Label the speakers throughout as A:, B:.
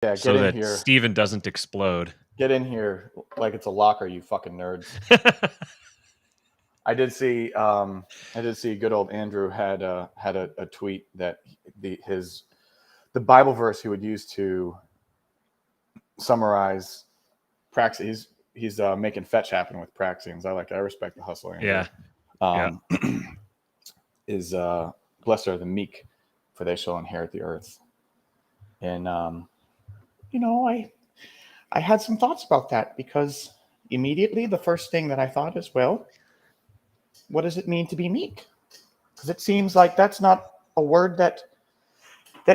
A: Yeah, get
B: so
A: in
B: that
A: here.
B: Steven doesn't explode.
A: Get in here like it's a locker, you fucking nerds. I did see good old Andrew had a tweet that the Bible verse he would use to summarize Praxis. He's making fetch happen with Praxians. I respect the hustle, Andrew.
B: Yeah. Yeah.
A: Um, is blessed are the meek, for they shall inherit the earth. And I had some thoughts about that because immediately the first thing that I thought is, well, what does it mean to be meek? Because it seems like that's not a word that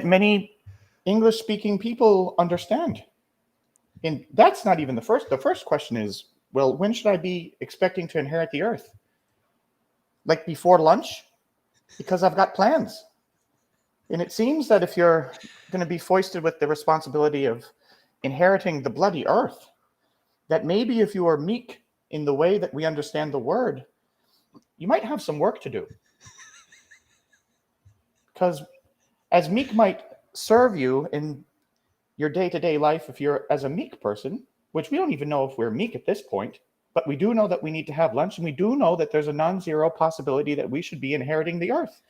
A: many English speaking people understand. And that's not even the first. The first question is, well, when should I be expecting to inherit the earth? Like before lunch? Because I've got plans. And it seems that if you're going to be foisted with the responsibility of inheriting the bloody earth, that maybe if you are meek in the way that we understand the word, you might have some work to do. Because as meek might serve you in your day-to-day life if you're as a meek person, which we don't even know if we're meek at this point, but we do know that we need to have lunch, and we do know that there's a non-zero possibility that we should be inheriting the earth.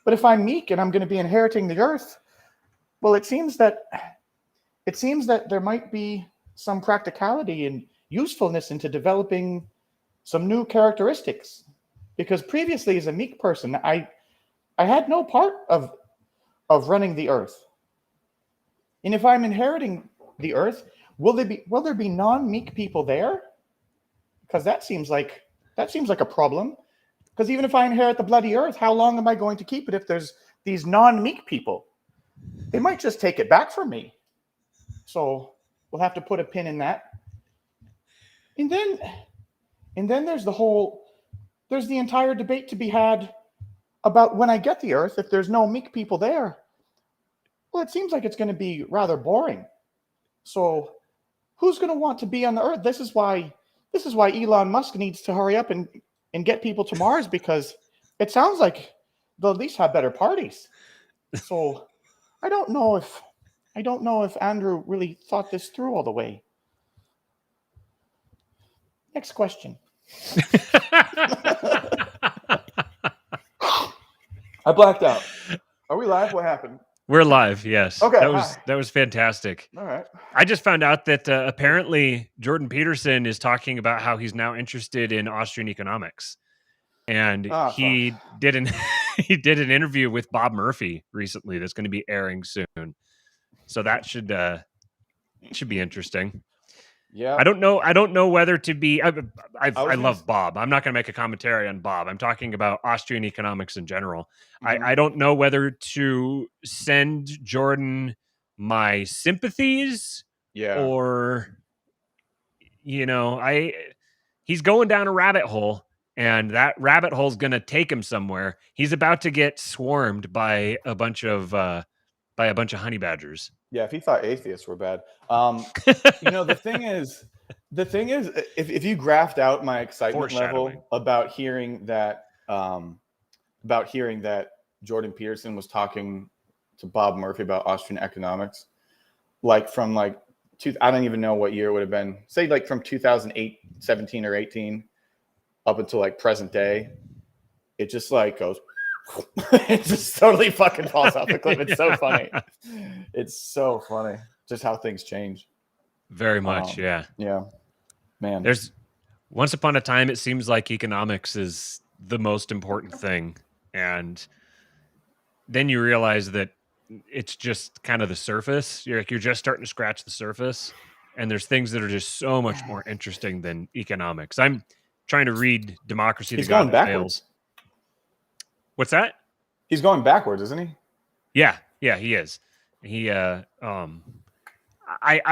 A: But if I'm meek and I'm going to be inheriting the earth, well, it seems that there might be some practicality and usefulness into developing some new characteristics. Because previously, as a meek person, I had no part of running the earth. And if I'm inheriting the earth, will there be non-meek people there? Because that seems like a problem. Because even if I inherit the bloody earth, how long am I going to keep it if there's these non-meek people? They might just take it back from me. So we'll have to put a pin in that. And then there's the entire debate to be had about when I get the earth, if there's no meek people there, well, it seems like it's going to be rather boring. So who's going to want to be on the earth? This is why Elon Musk needs to hurry up and get people to Mars, because it sounds like they'll at least have better parties. So I don't know if Andrew really thought this through all the way. Next question. I blacked out. Are we live? What happened?
B: We're live, yes.
A: Okay,
B: that was fantastic.
A: All right.
B: I just found out that apparently Jordan Peterson is talking about how he's now interested in Austrian economics, and he did an interview with Bob Murphy recently that's going to be airing soon. So that should be interesting.
A: Yeah.
B: I don't know whether to be. I love Bob. I'm not going to make a commentary on Bob. I'm talking about Austrian economics in general. Mm-hmm. I don't know whether to send Jordan my sympathies, or he's going down a rabbit hole, and that rabbit hole is going to take him somewhere. He's about to get swarmed by a bunch of honey badgers.
A: Yeah, if he thought atheists were bad. The thing is, if you graphed out my excitement level about hearing that Jordan Peterson was talking to Bob Murphy about Austrian economics, like from I don't even know what year it would have been, say like from 2008, 17 or 18 up until like present day, it just like goes, it just totally fucking falls off the cliff. It's so funny. It's so funny just how things change.
B: Very much, yeah.
A: Yeah, man.
B: There's once upon a time, it seems like economics is the most important thing, and then you realize that it's just kind of the surface. You're just starting to scratch the surface, and there's things that are just so much more interesting than economics. I'm trying to read Democracy.
A: He's going backwards.
B: What's that?
A: He's going backwards, isn't he?
B: Yeah, he is. He I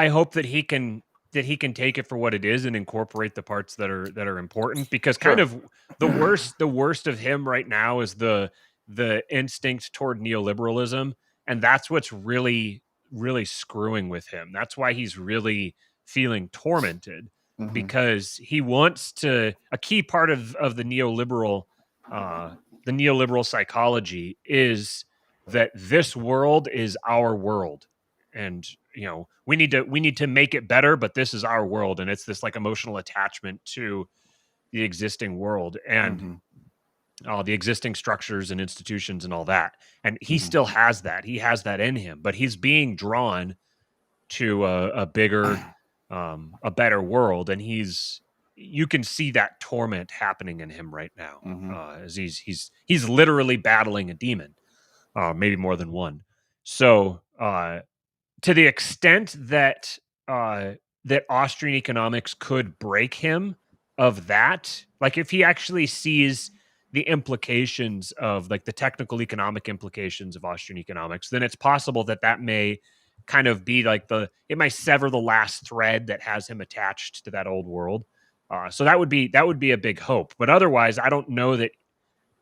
B: hope that he can take it for what it is and incorporate the parts that are important, because kind of the worst of him right now is the instinct toward neoliberalism, and that's what's really screwing with him. That's why he's really feeling tormented, because he wants to. A key part of the neoliberal psychology is that this world is our world, and we need to make it better, but this is our world, and it's this like emotional attachment to the existing world and the existing structures and institutions and all that. And he still has that. He has that in him, but he's being drawn to a bigger, a better world, and you can see that torment happening in him right now, as he's literally battling a demon, maybe more than one. So, to the extent that that Austrian economics could break him of that, like if he actually sees the implications of like the technical economic implications of Austrian economics, then it's possible that that may kind of be like it might sever the last thread that has him attached to that old world. So that would be a big hope. But otherwise, I don't know that.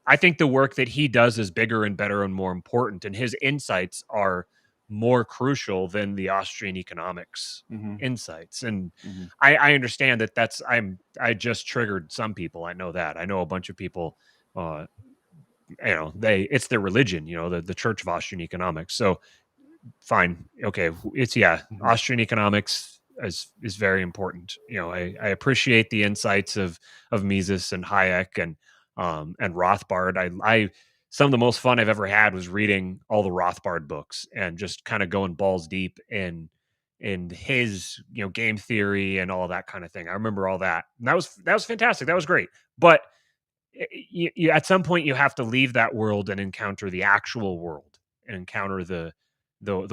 B: I think the work that he does is bigger and better and more important, and his insights are more crucial than the Austrian economics insights. And I understand that I just triggered some people. I know that. I know a bunch of people, it's their religion, the Church of Austrian Economics. So fine. Okay. It's Austrian economics is very important. I appreciate the insights of Mises and Hayek and Rothbard. I some of the most fun I've ever had was reading all the Rothbard books and just kind of going balls deep in his game theory and all that kind of thing. I remember all that. And that was fantastic. That was great. But you at some point you have to leave that world and encounter the actual world and encounter the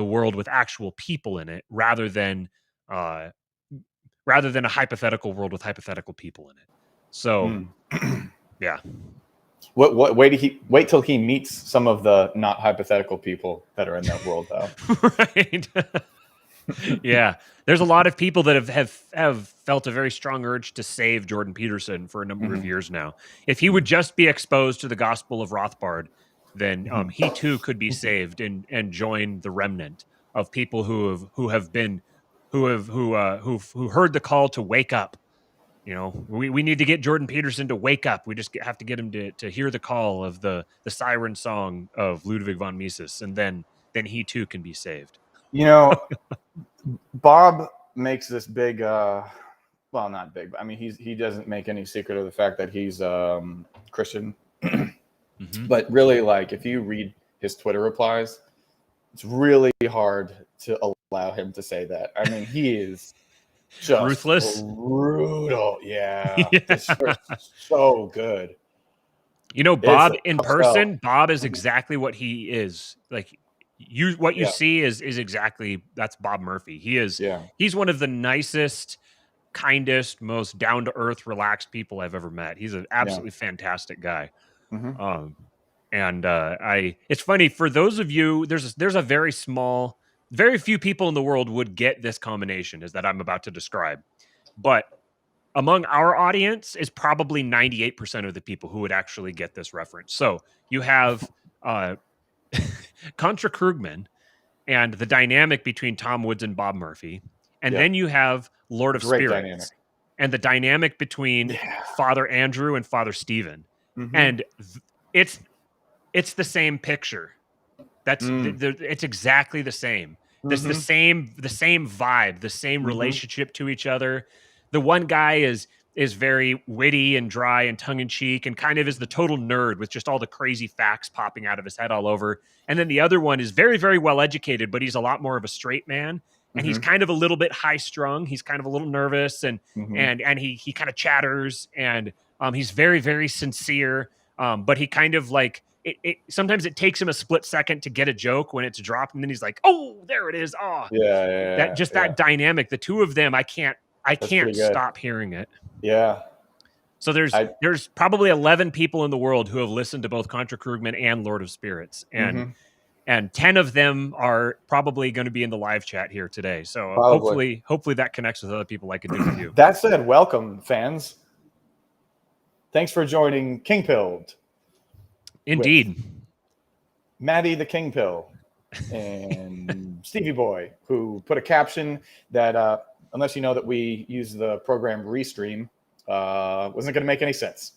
B: world with actual people in it rather than a hypothetical world with hypothetical people in it. So yeah.
A: Wait till he meets some of the not hypothetical people that are in that world, though.
B: Right. Yeah, there's a lot of people that have felt a very strong urge to save Jordan Peterson for a number of years now. If he would just be exposed to the gospel of Rothbard, then he too could be saved and join the remnant of people who heard the call to wake up. We need to get Jordan Peterson to wake up. We just have to get him to hear the call of the siren song of Ludwig von Mises, and then he too can be saved.
A: Bob makes this big, well, not big, but I mean, he doesn't make any secret of the fact that he's Christian. But really, like, if you read his Twitter replies, it's really hard to allow him to say that. I mean, he is just
B: ruthless,
A: brutal. Yeah. It's so good.
B: Bob in person, Bob is exactly what he is. Like, you see is exactly, that's Bob Murphy. He's one of the nicest, kindest, most down to earth, relaxed people I've ever met. He's an absolutely fantastic guy. It's funny for those of you, there's a very few people in the world would get this combination is that I'm about to describe, but among our audience is probably 98% of the people who would actually get this reference. So you have Contra Krugman and the dynamic between Tom Woods and Bob Murphy. And then you have Lord of Spirits and the dynamic between Father Andrew and Father Stephen. And it's the same picture. It's exactly the same. There's the same vibe, the same relationship to each other. The one guy is very witty and dry and tongue-in-cheek and kind of is the total nerd with just all the crazy facts popping out of his head all over. And then the other one is very, very well educated, but he's a lot more of a straight man. And he's kind of a little bit high-strung. He's kind of a little nervous and he kind of chatters and he's very, very sincere. But he kind of like sometimes it takes him a split second to get a joke when it's dropped, and then he's like, "Oh, there it is!" Oh, that dynamic. The two of them, I can't stop hearing it.
A: Yeah.
B: So there's probably 11 people in the world who have listened to both Contra Krugman and Lord of Spirits, and 10 of them are probably going to be in the live chat here today. So hopefully that connects with other people like it did with you.
A: That said, welcome, fans. Thanks for joining King Pilled.
B: Indeed.
A: Maddie the King Pill and Stevie Boy, who put a caption that, unless you know that we use the program Restream, wasn't going to make any sense.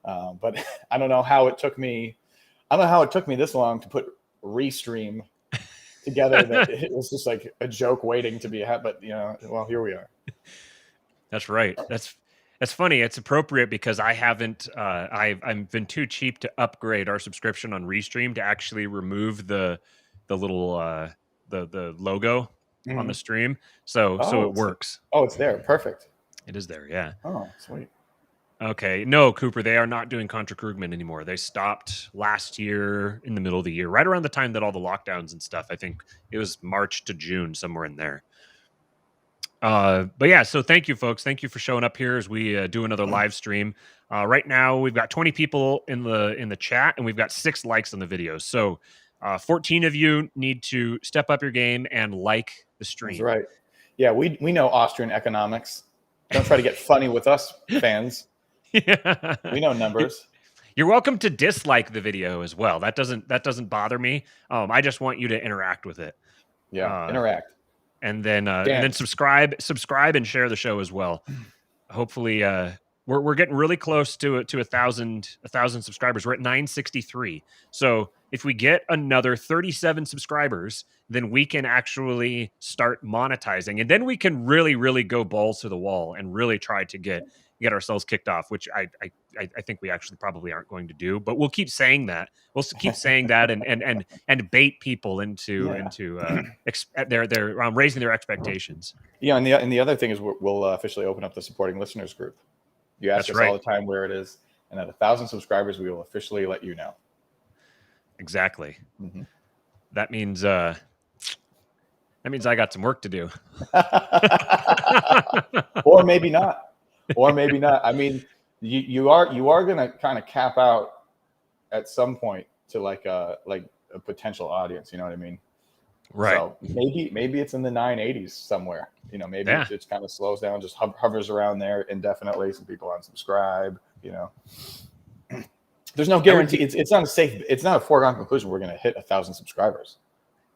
A: But I don't know how it took me this long to put Restream together that it was just like a joke waiting to be had. But well, here we are.
B: That's right. That's funny. It's appropriate because I haven't. I've been too cheap to upgrade our subscription on Restream to actually remove the little the logo on the stream. So it works.
A: It's there. Perfect.
B: It is there. Yeah.
A: Oh, sweet.
B: Okay. No, Cooper, they are not doing Contra Krugman anymore. They stopped last year in the middle of the year, right around the time that all the lockdowns and stuff. I think it was March to June, somewhere in there. But yeah, so thank you, folks. Thank you for showing up here as we do another live stream. Right now, we've got 20 people in the chat, and we've got 6 likes on the video. So 14 of you need to step up your game and like the stream.
A: That's right. Yeah, we know Austrian economics. Don't try to get funny with us, fans. Yeah. We know numbers.
B: You're welcome to dislike the video as well. That doesn't bother me. I just want you to interact with it.
A: Yeah, interact.
B: And then subscribe and share the show as well. Hopefully, we're getting really close to 1,000 subscribers. We're at 963. So if we get another 37 subscribers, then we can actually start monetizing, and then we can really go balls to the wall and really try to get ourselves kicked off, which I think we actually probably aren't going to do, but we'll keep saying that. We'll keep saying that and bait people into their raising their expectations.
A: Yeah, and the other thing is we'll officially open up the supporting listeners group. You ask us all the time where it is, and at 1,000 subscribers, we will officially let you know.
B: Exactly. Mm-hmm. That means I got some work to do.
A: Or maybe not. I mean, you are going to kind of cap out at some point to like a potential audience. You know what I mean?
B: Right.
A: So maybe it's in the 980s somewhere. Maybe it just kind of slows down, just hovers around there indefinitely. Some people unsubscribe. There's no guarantee. It's not a safe. It's not a foregone conclusion. We're going to hit 1,000 subscribers.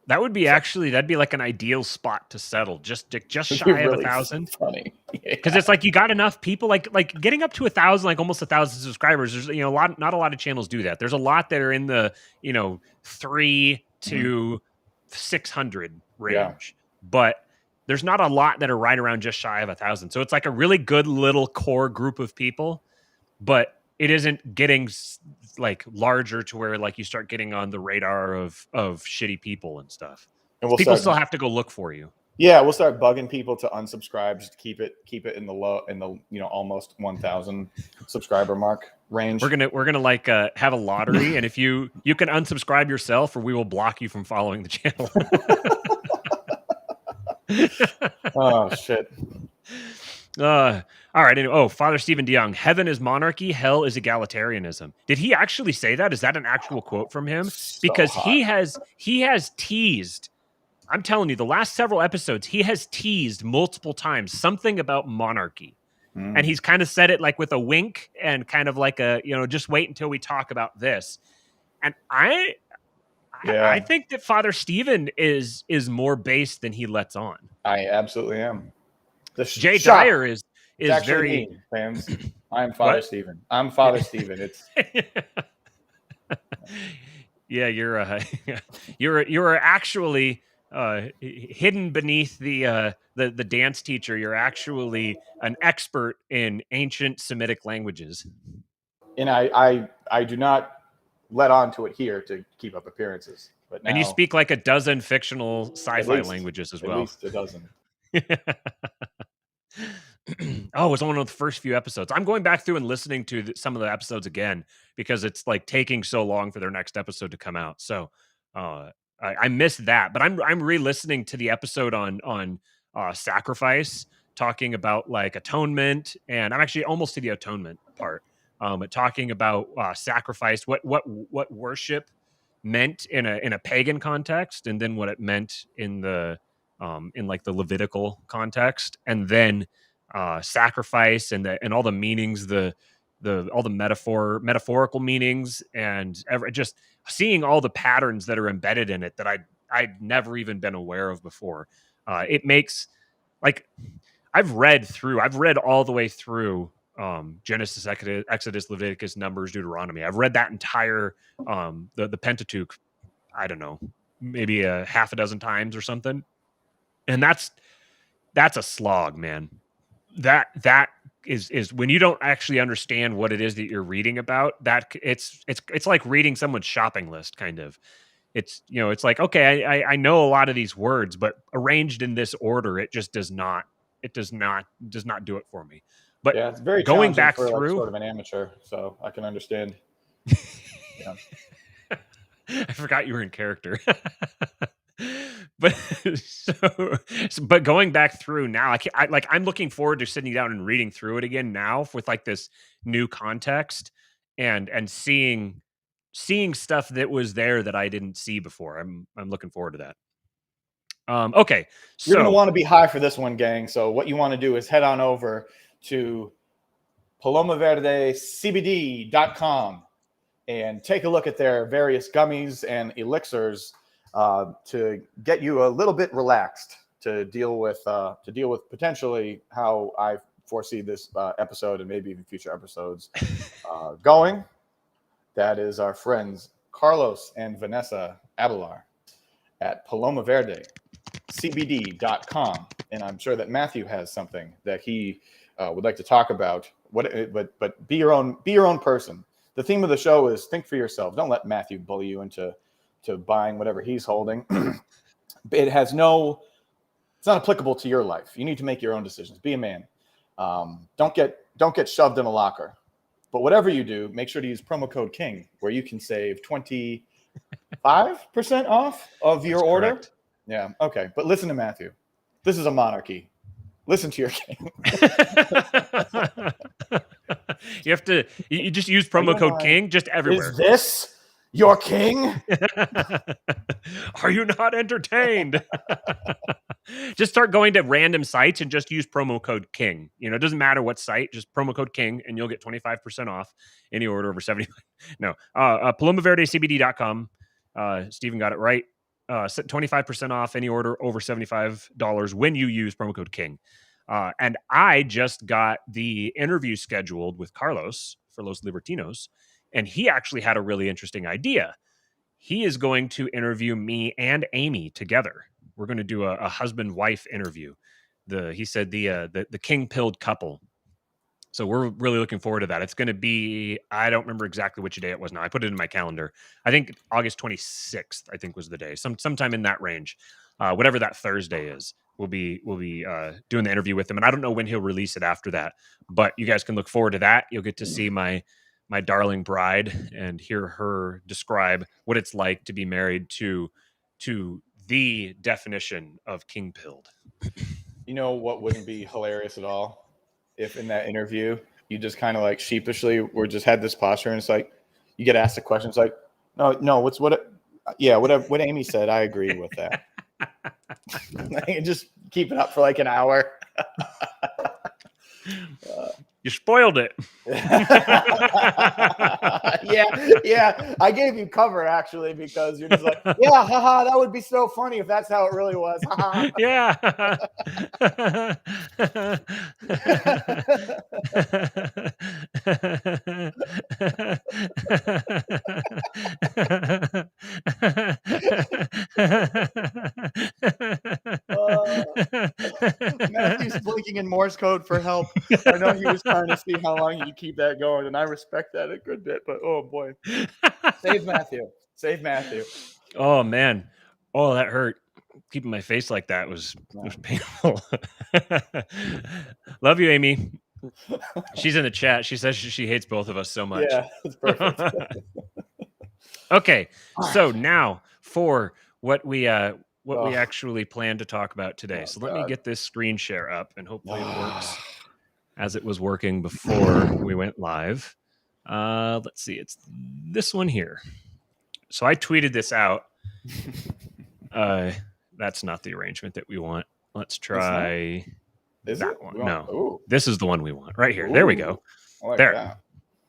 B: That would be that'd be like an ideal spot to settle, just shy of 1,000.
A: Funny,
B: because it's like you got enough people, like getting up to 1,000, like almost 1,000 subscribers. There's not a lot of channels do that. There's a lot that are in the 3 to 600 range, but there's not a lot that are right around just shy of 1,000. So it's like a really good little core group of people, but it isn't getting like larger to where like you start getting on the radar of shitty people and stuff. And people still have to go look for you.
A: Yeah, we'll start bugging people to unsubscribe, just keep it in the almost 1,000 subscriber mark range.
B: We're gonna like have a lottery, and if you can unsubscribe yourself, or we will block you from following the channel.
A: Oh shit.
B: All right. Anyway, Father Stephen DeYoung, heaven is monarchy, hell is egalitarianism. Did he actually say that? Is that an actual quote from him? Because he has teased. I'm telling you, the last several episodes, he has teased multiple times something about monarchy. And he's kind of said it like with a wink and kind of like a, just wait until we talk about this. And I think that Father Stephen is more based than he lets on.
A: I absolutely am.
B: Jay Dyer is very
A: me, fans. I'm Father Stephen. I'm Father Stephen. It's
B: yeah, you're actually hidden beneath the dance teacher. You're actually an expert in ancient Semitic languages.
A: And I do not let on to it here to keep up appearances. But now,
B: and you speak like a dozen fictional sci-fi languages as well.
A: At least a dozen.
B: Oh, it was one of the first few episodes. I'm going back through and listening to some of the episodes again because it's like taking so long for their next episode to come out. So I missed that, but I'm re-listening to the episode on sacrifice, talking about like atonement, and I'm actually almost to the atonement part. But talking about sacrifice, what worship meant in a pagan context, and then what it meant in the in like the Levitical context, and then sacrifice and all the meanings, all the metaphorical meanings, and just seeing all the patterns that are embedded in it that I'd never even been aware of before. It makes like I've read all the way through Genesis, Exodus, Leviticus, Numbers, Deuteronomy. I've read that entire the Pentateuch, I don't know, maybe a half a dozen times or something. And that's a slog, man. That is when you don't actually understand what it is that you're reading about, that it's like reading someone's shopping list, kind of. It's, it's like, okay, I know a lot of these words, but arranged in this order, it just does not do it for me. But
A: yeah, it's very
B: going
A: challenging
B: back
A: for like
B: through,
A: sort of an amateur, so I can understand. Yeah.
B: I forgot you were in character. But but going back through now, I'm looking forward to sitting down and reading through it again now with like this new context, and seeing stuff that was there that I didn't see before. I'm looking forward to that. Okay,
A: You're going to
B: so
A: want to be high for this one, gang. So what you want to do is head on over to palomaverdecbd.com and take a look at their various gummies and elixirs to get you a little bit relaxed to deal with potentially how I foresee this episode and maybe even future episodes going. That is our friends Carlos and Vanessa Abelar at palomaverdecbd.com, and I'm sure that Matthew has something that he would like to talk about. But be your own person. The theme of the show is think for yourself. Don't let Matthew bully you into buying whatever he's holding. It's not applicable to your life. You need to make your own decisions. Be a man. Don't get shoved in a locker. But whatever you do, make sure to use promo code KING, where you can save 25% off of your order.
B: Correct.
A: Yeah. Okay. But listen to Matthew. This is a monarchy. Listen to your king.
B: You have to. You just use promo code KING just everywhere.
A: Is this your king?
B: Are you not entertained? Just start going to random sites and just use promo code KING. It doesn't matter what site, just promo code KING, and you'll get 25% off any order over 75. No, palomaverdecbd.com. Steven got it right. 25% off any order over $75 when you use promo code KING. And I just got the interview scheduled with Carlos for Los Libertinos, and he actually had a really interesting idea. He is going to interview me and Amy together. We're going to do a husband-wife interview. He said the king-pilled couple. So we're really looking forward to that. It's going to be, I don't remember exactly which day it was now. I put it in my calendar. I think August 26th, I think, was the day. Sometime in that range. Whatever that Thursday is, we'll be doing the interview with him. And I don't know when he'll release it after that. But you guys can look forward to that. You'll get to see my darling bride and hear her describe what it's like to be married to the definition of king-pilled.
A: You know what wouldn't be hilarious at all? If in that interview you just kind of like sheepishly had this posture, and it's like you get asked a question, it's like, no, what Amy said, I agree with that. And just keep it up for like an hour.
B: You spoiled it.
A: Yeah. I gave you cover actually, because you're just like, yeah, haha, that would be so funny if that's how it really was.
B: Yeah.
A: Matthew's blinking in Morse code for help. I know he was trying to see how long you could keep that going, and I respect that a good bit, but oh boy. Save Matthew.
B: Oh man. Oh, that hurt. Keeping my face like that was painful. Love you, Amy. She's in the chat. She says she hates both of us so much.
A: Yeah, that's perfect.
B: Okay, so now for what we actually plan to talk about today. So let me get this screen share up, and hopefully it works as it was working before we went live. Let's see. It's this one here. So I tweeted this out. That's not the arrangement that we want. Let's try that one. No, ooh. This is the one we want right here. Ooh. There we go.
A: Like
B: there.
A: That.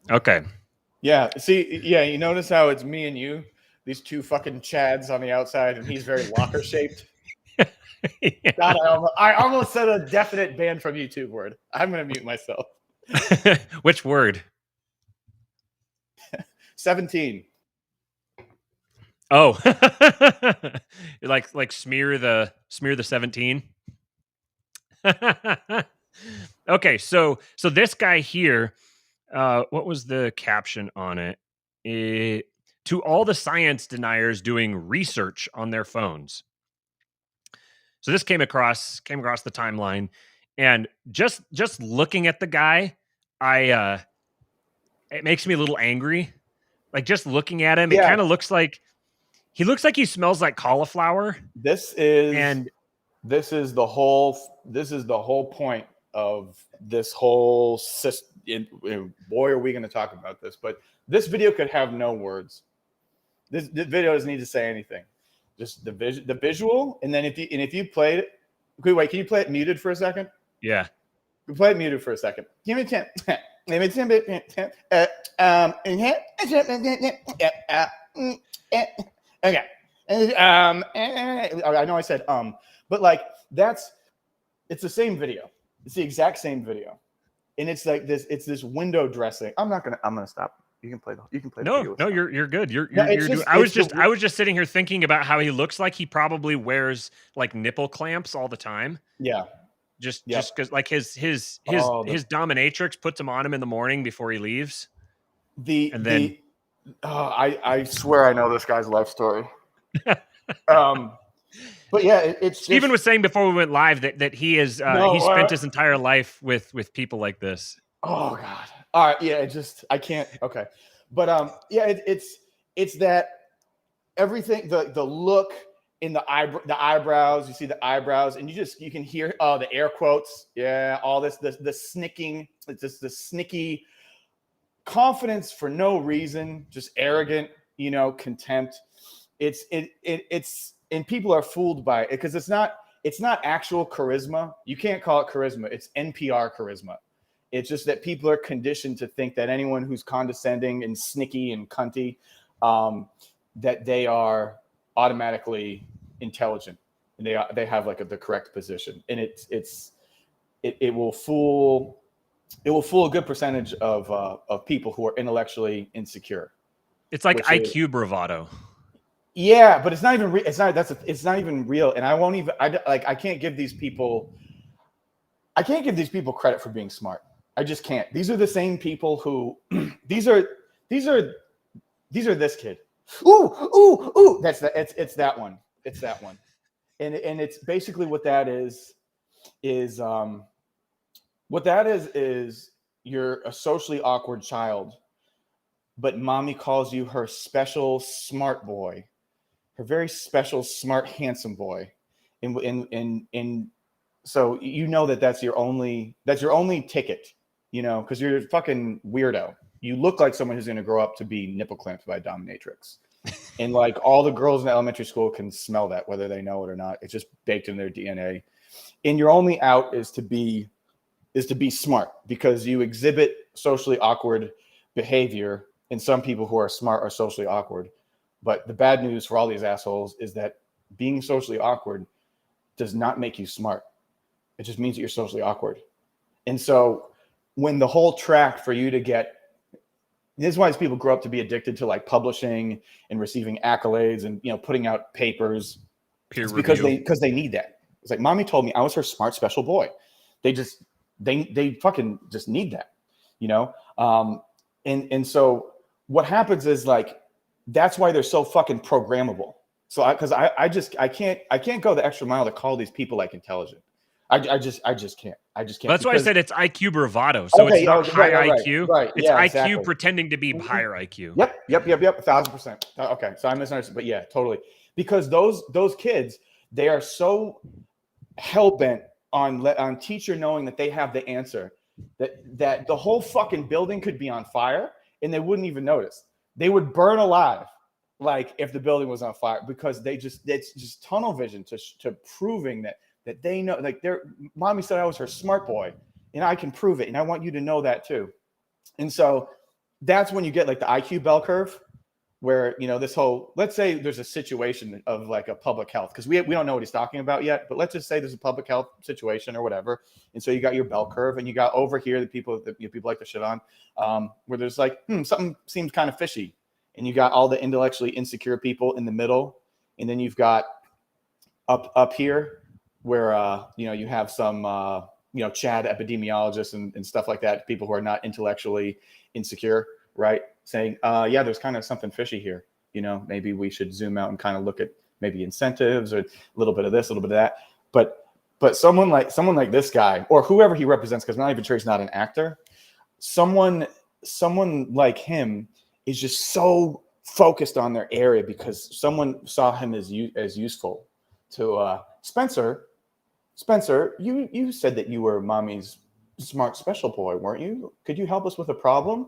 B: Okay.
A: Yeah. See, yeah, you notice how it's me and you, these two fucking Chads on the outside, and he's very locker shaped. Yeah. God, I almost said a definite ban from YouTube word. I'm going to mute myself.
B: Which word?
A: 17.
B: Oh, like smear the 17. Okay, so this guy here, what was the caption on it? To all the science deniers doing research on their phones. So this came across the timeline, and just looking at the guy, it makes me a little angry. Like just looking at him, it
A: Yeah,
B: kind of looks like he smells like cauliflower.
A: this is
B: And
A: this is the whole point of this whole system. Boy, are we going to talk about this? But this video could have no words. This video doesn't need to say anything. Just the visual, and then if you played it, wait, can you play it muted for a second?
B: yeah.
A: Play it muted for a second. Give me 10. Give me 10. Okay. I know I said but like it's the same video. It's the exact same video, and it's like this. It's this window dressing. I'm gonna stop. You can play the video.
B: No, you're good. You're
A: just,
B: I was just sitting here thinking about how he looks like he probably wears like nipple clamps all the time.
A: Yeah.
B: Just because like his dominatrix puts him on him in the morning before he leaves.
A: I swear I know this guy's life story. But yeah, it's
B: Steven was saying before we went live that he is he spent his entire life with people like this.
A: Oh God. All right. Yeah. I can't. Okay. But yeah, it's that everything, the look in the eyebrows, you see the eyebrows, and you can hear the air quotes. Yeah. All this, the snicking, it's just the snicky confidence for no reason, just arrogant, contempt. It's and people are fooled by it because it's not actual charisma. You can't call it charisma. It's NPR charisma. It's just that people are conditioned to think that anyone who's condescending and snicky and cunty, that they are automatically intelligent and they have like the correct position. And it will fool a good percentage of people who are intellectually insecure.
B: It's like IQ bravado.
A: Yeah, but it's not even it's not even real. And I can't give these people credit for being smart. I just can't. These are the same people who these are this kid. Ooh. It's that one. It's that one. And it's basically what that is you're a socially awkward child, but mommy calls you her special smart boy, her very special smart handsome boy. And so that's your only ticket. Because you're a fucking weirdo. You look like someone who's going to grow up to be nipple clamped by a dominatrix. And like all the girls in elementary school can smell that, whether they know it or not. It's just baked in their DNA. And your only out is to be smart because you exhibit socially awkward behavior. And some people who are smart are socially awkward. But the bad news for all these assholes is that being socially awkward does not make you smart. It just means that you're socially awkward. And so when the whole track for you to get, this is why these people grow up to be addicted to like publishing and receiving accolades and putting out papers.
B: Peer review.
A: Because they need that. It's like mommy told me I was her smart special boy. They fucking just need that, and so what happens is like that's why they're so fucking programmable. So I can't go the extra mile to call these people like intelligent. I just can't.
B: That's why I said it's IQ bravado. So it's not high IQ.
A: Right.
B: It's IQ pretending to be higher IQ.
A: Yep. 1,000%. Okay. So I misunderstood, but yeah, totally. Because those kids, they are so hell-bent on teacher knowing that they have the answer, that the whole fucking building could be on fire and they wouldn't even notice. They would burn alive, like if the building was on fire, because it's just tunnel vision to proving that they know, like mommy said I was her smart boy and I can prove it. And I want you to know that too. And so that's when you get like the IQ bell curve where, this whole, let's say there's a situation of like a public health, because we don't know what he's talking about yet, but let's just say there's a public health situation or whatever. And so you got your bell curve and you got over here the people that people like to shit on, where there's like, something seems kind of fishy. and you got all the intellectually insecure people in the middle, and then you've got up here where you have some Chad epidemiologists and stuff like that, people who are not intellectually insecure, right? Saying, yeah, there's kind of something fishy here. Maybe we should zoom out and kind of look at maybe incentives or a little bit of this, a little bit of that. But someone like this guy, or whoever he represents, because I'm not even sure he's not an actor, someone like him is just so focused on their area because someone saw him as useful to Spencer. Spencer, you said that you were mommy's smart special boy, weren't you? Could you help us with a problem?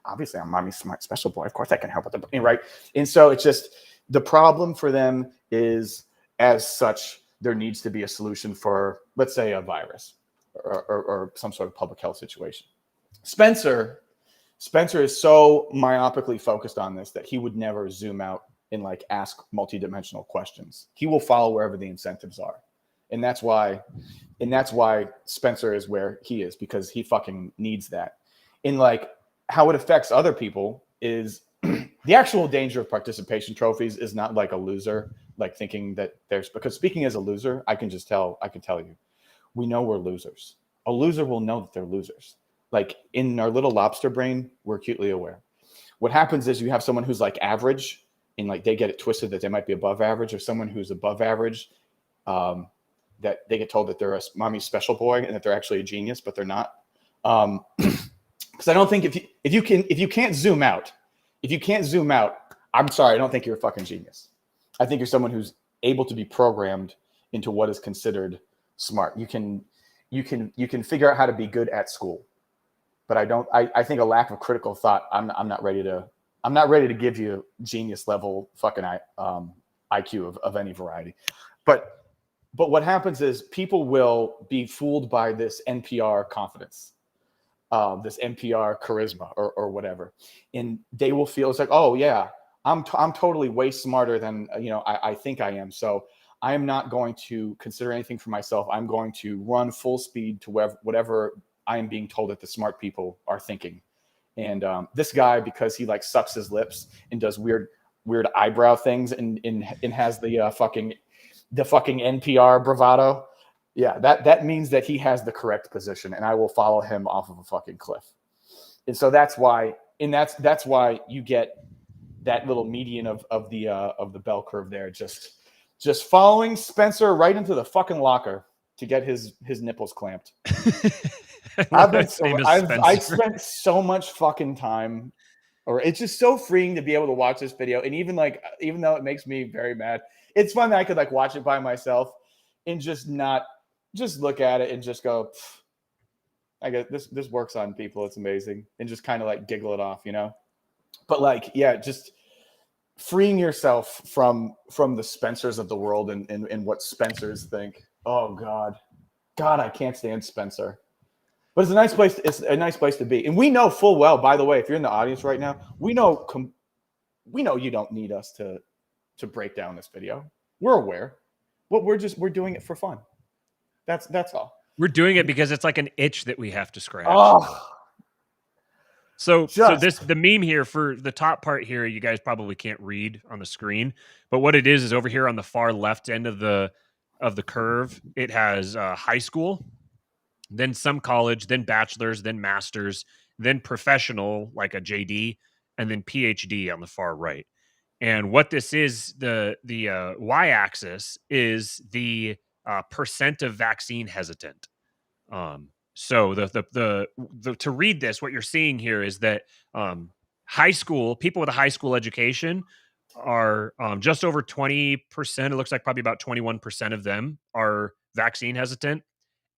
A: Obviously, I'm mommy's smart special boy. Of course, I can help with it, right? And so it's just the problem for them is, as such, there needs to be a solution for, let's say, a virus or some sort of public health situation. Spencer is so myopically focused on this that he would never zoom out and ask multidimensional questions. He will follow wherever the incentives are. And that's why Spencer is where he is, because he fucking needs that. And how it affects other people is the actual danger of participation trophies is not a loser, thinking that because speaking as a loser, I can tell you, we know we're losers. A loser will know that they're losers. In our little lobster brain, we're acutely aware. What happens is you have someone who's average and they get it twisted that they might be above average, or someone who's above average, that they get told that they're a mommy's special boy and that they're actually a genius, but they're not. Because I don't think if you can't zoom out, I'm sorry, I don't think you're a fucking genius. I think you're someone who's able to be programmed into what is considered smart. You can figure out how to be good at school, but I think a lack of critical thought. I'm not ready to give you genius level fucking IQ of any variety. But what happens is people will be fooled by this NPR confidence, this NPR charisma or whatever. And they will feel it's oh yeah, I'm totally way smarter than, I think I am. So I am not going to consider anything for myself. I'm going to run full speed to whatever I am being told that the smart people are thinking. And this guy, because he sucks his lips and does weird eyebrow things and has the fucking NPR bravado. Yeah, that means that he has the correct position, and I will follow him off of a fucking cliff. And so that's why you get that little median of the bell curve there, just following Spencer right into the fucking locker to get his nipples clamped. I've spent so much fucking time, or it's just so freeing to be able to watch this video. And even though it makes me very mad, it's fun that I could watch it by myself and just look at it and just go, I guess this works on people. It's amazing. And just kind of giggle it off, But yeah, just freeing yourself from the Spencers of the world and what Spencers think. Oh God, I can't stand Spencer. But it's a nice place to be. And we know full well, by the way, if you're in the audience right now, we know you don't need us to break down this video. We're aware. But we're doing it for fun. That's all.
B: We're doing it because it's an itch that we have to scratch.
A: Oh.
B: So the meme here for the top part here, you guys probably can't read on the screen, but what it is over here on the far left end of the curve, it has high school, then some college, then bachelor's, then master's, then professional, like a JD, and then PhD on the far right. And what this is, the y-axis is the percent of vaccine hesitant. So the to read this, what you're seeing here is that high school people with a high school education are just over 20%. It looks like probably about 21% of them are vaccine hesitant.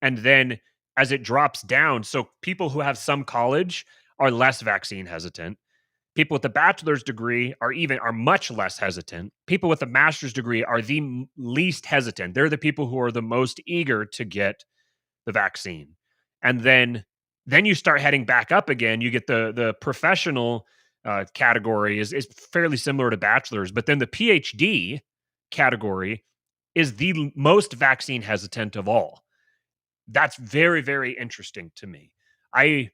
B: And then as it drops down, so people who have some college are less vaccine hesitant. People with a bachelor's degree are much less hesitant. People with a master's degree are the least hesitant. They're the people who are the most eager to get the vaccine. And then you start heading back up again. You get the professional category is fairly similar to bachelor's, but then the PhD category is the most vaccine hesitant of all. That's very, very interesting to me. I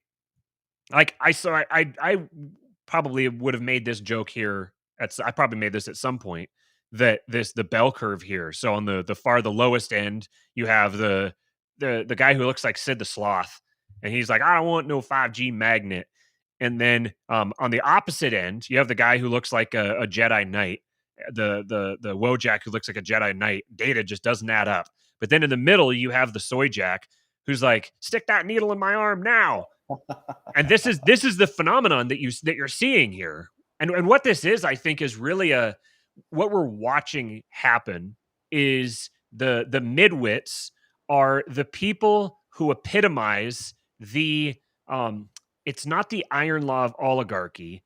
B: probably would have made this joke here. I probably made this at some point, that the bell curve here. So on the lowest end, you have the guy who looks like Sid the Sloth, and he's like, I don't want no 5G magnet. And then on the opposite end, you have the guy who looks like a Jedi Knight, the Wojak who looks like a Jedi Knight. Data just doesn't add up. But then in the middle, you have the Soy Jack who's like, stick that needle in my arm now. And this is the phenomenon that you're seeing here. And what this is, I think, is really what we're watching happen is the midwits are the people who epitomize the it's not the iron law of oligarchy.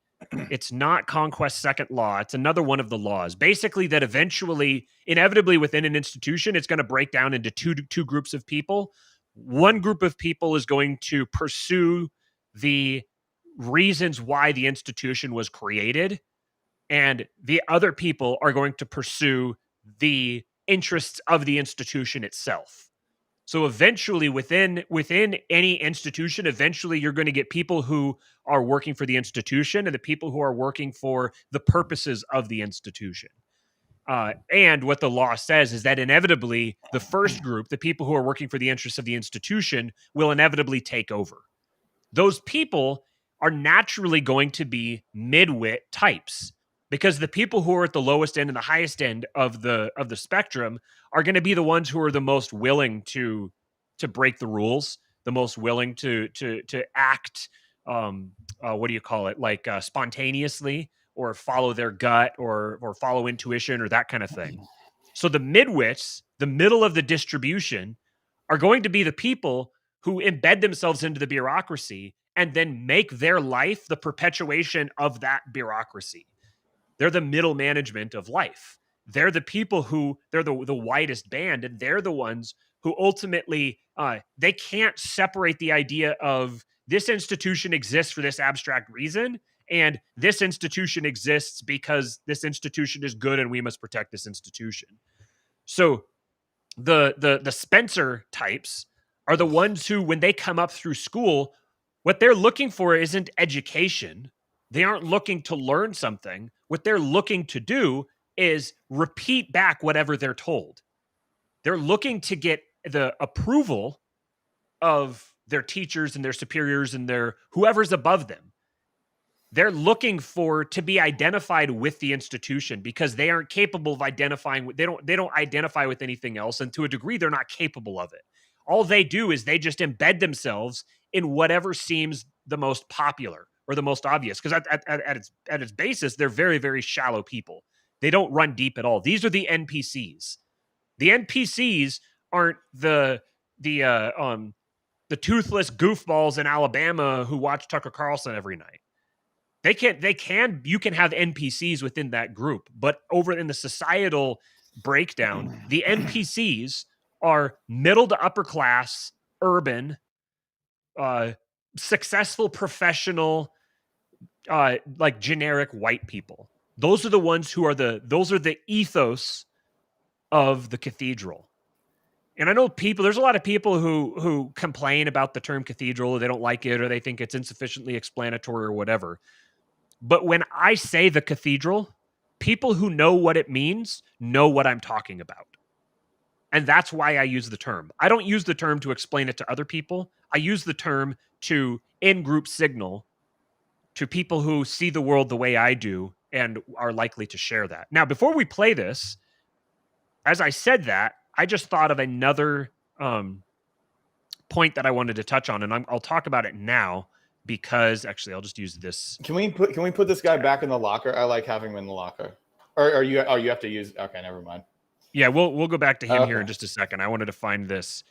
B: It's not conquest second law. It's another one of the laws. Basically, that eventually, inevitably within an institution, it's going to break down into two groups of people. One group of people is going to pursue the reasons why the institution was created, and the other people are going to pursue the interests of the institution itself. So eventually within any institution, eventually you're going to get people who are working for the institution and the people who are working for the purposes of the institution. And what the law says is that inevitably the first group, the people who are working for the interests of the institution, will inevitably take over. Those people are naturally going to be midwit types, because the people who are at the lowest end and the highest end of the spectrum are going to be the ones who are the most willing to break the rules, the most willing to act what do you call it, like spontaneously, or follow their gut, or follow intuition, or that kind of thing. So the midwits, the middle of the distribution, are going to be the people who embed themselves into the bureaucracy and then make their life the perpetuation of that bureaucracy. They're the middle management of life. They're the people who, they're the widest band, and they're the ones who ultimately, they can't separate the idea of this institution exists for this abstract reason, and this institution exists because this institution is good and we must protect this institution. So the Spencer types are the ones who, when they come up through school, what they're looking for isn't education. They aren't looking to learn something. What they're looking to do is repeat back whatever they're told. They're looking to get the approval of their teachers and their superiors and their whoever's above them. They're looking to be identified with the institution, because they aren't capable of identifying. They don't identify with anything else, and to a degree, they're not capable of it. All they do is they just embed themselves in whatever seems the most popular or the most obvious. Because at its basis, they're very, very shallow people. They don't run deep at all. These are the NPCs. The NPCs aren't the toothless goofballs in Alabama who watch Tucker Carlson every night. You can have NPCs within that group, but over in the societal breakdown, the NPCs are middle to upper class, urban, successful professional, like generic white people. Those are the ones who are those are the ethos of the cathedral. And I know there's a lot of people who complain about the term cathedral, or they don't like it, or they think it's insufficiently explanatory or whatever. But when I say the cathedral, people who know what it means know what I'm talking about. And that's why I use the term. I don't use the term to explain it to other people. I use the term to in-group signal to people who see the world the way I do and are likely to share that. Now, before we play this, as I said that, I just thought of another point that I wanted to touch on, and I'll talk about it now, because actually I'll just use this.
A: Can we put this guy back in the locker? I like having him in the locker. Or you have to use, okay, never mind.
B: Yeah, we'll go back to him here in just a second. I wanted to find this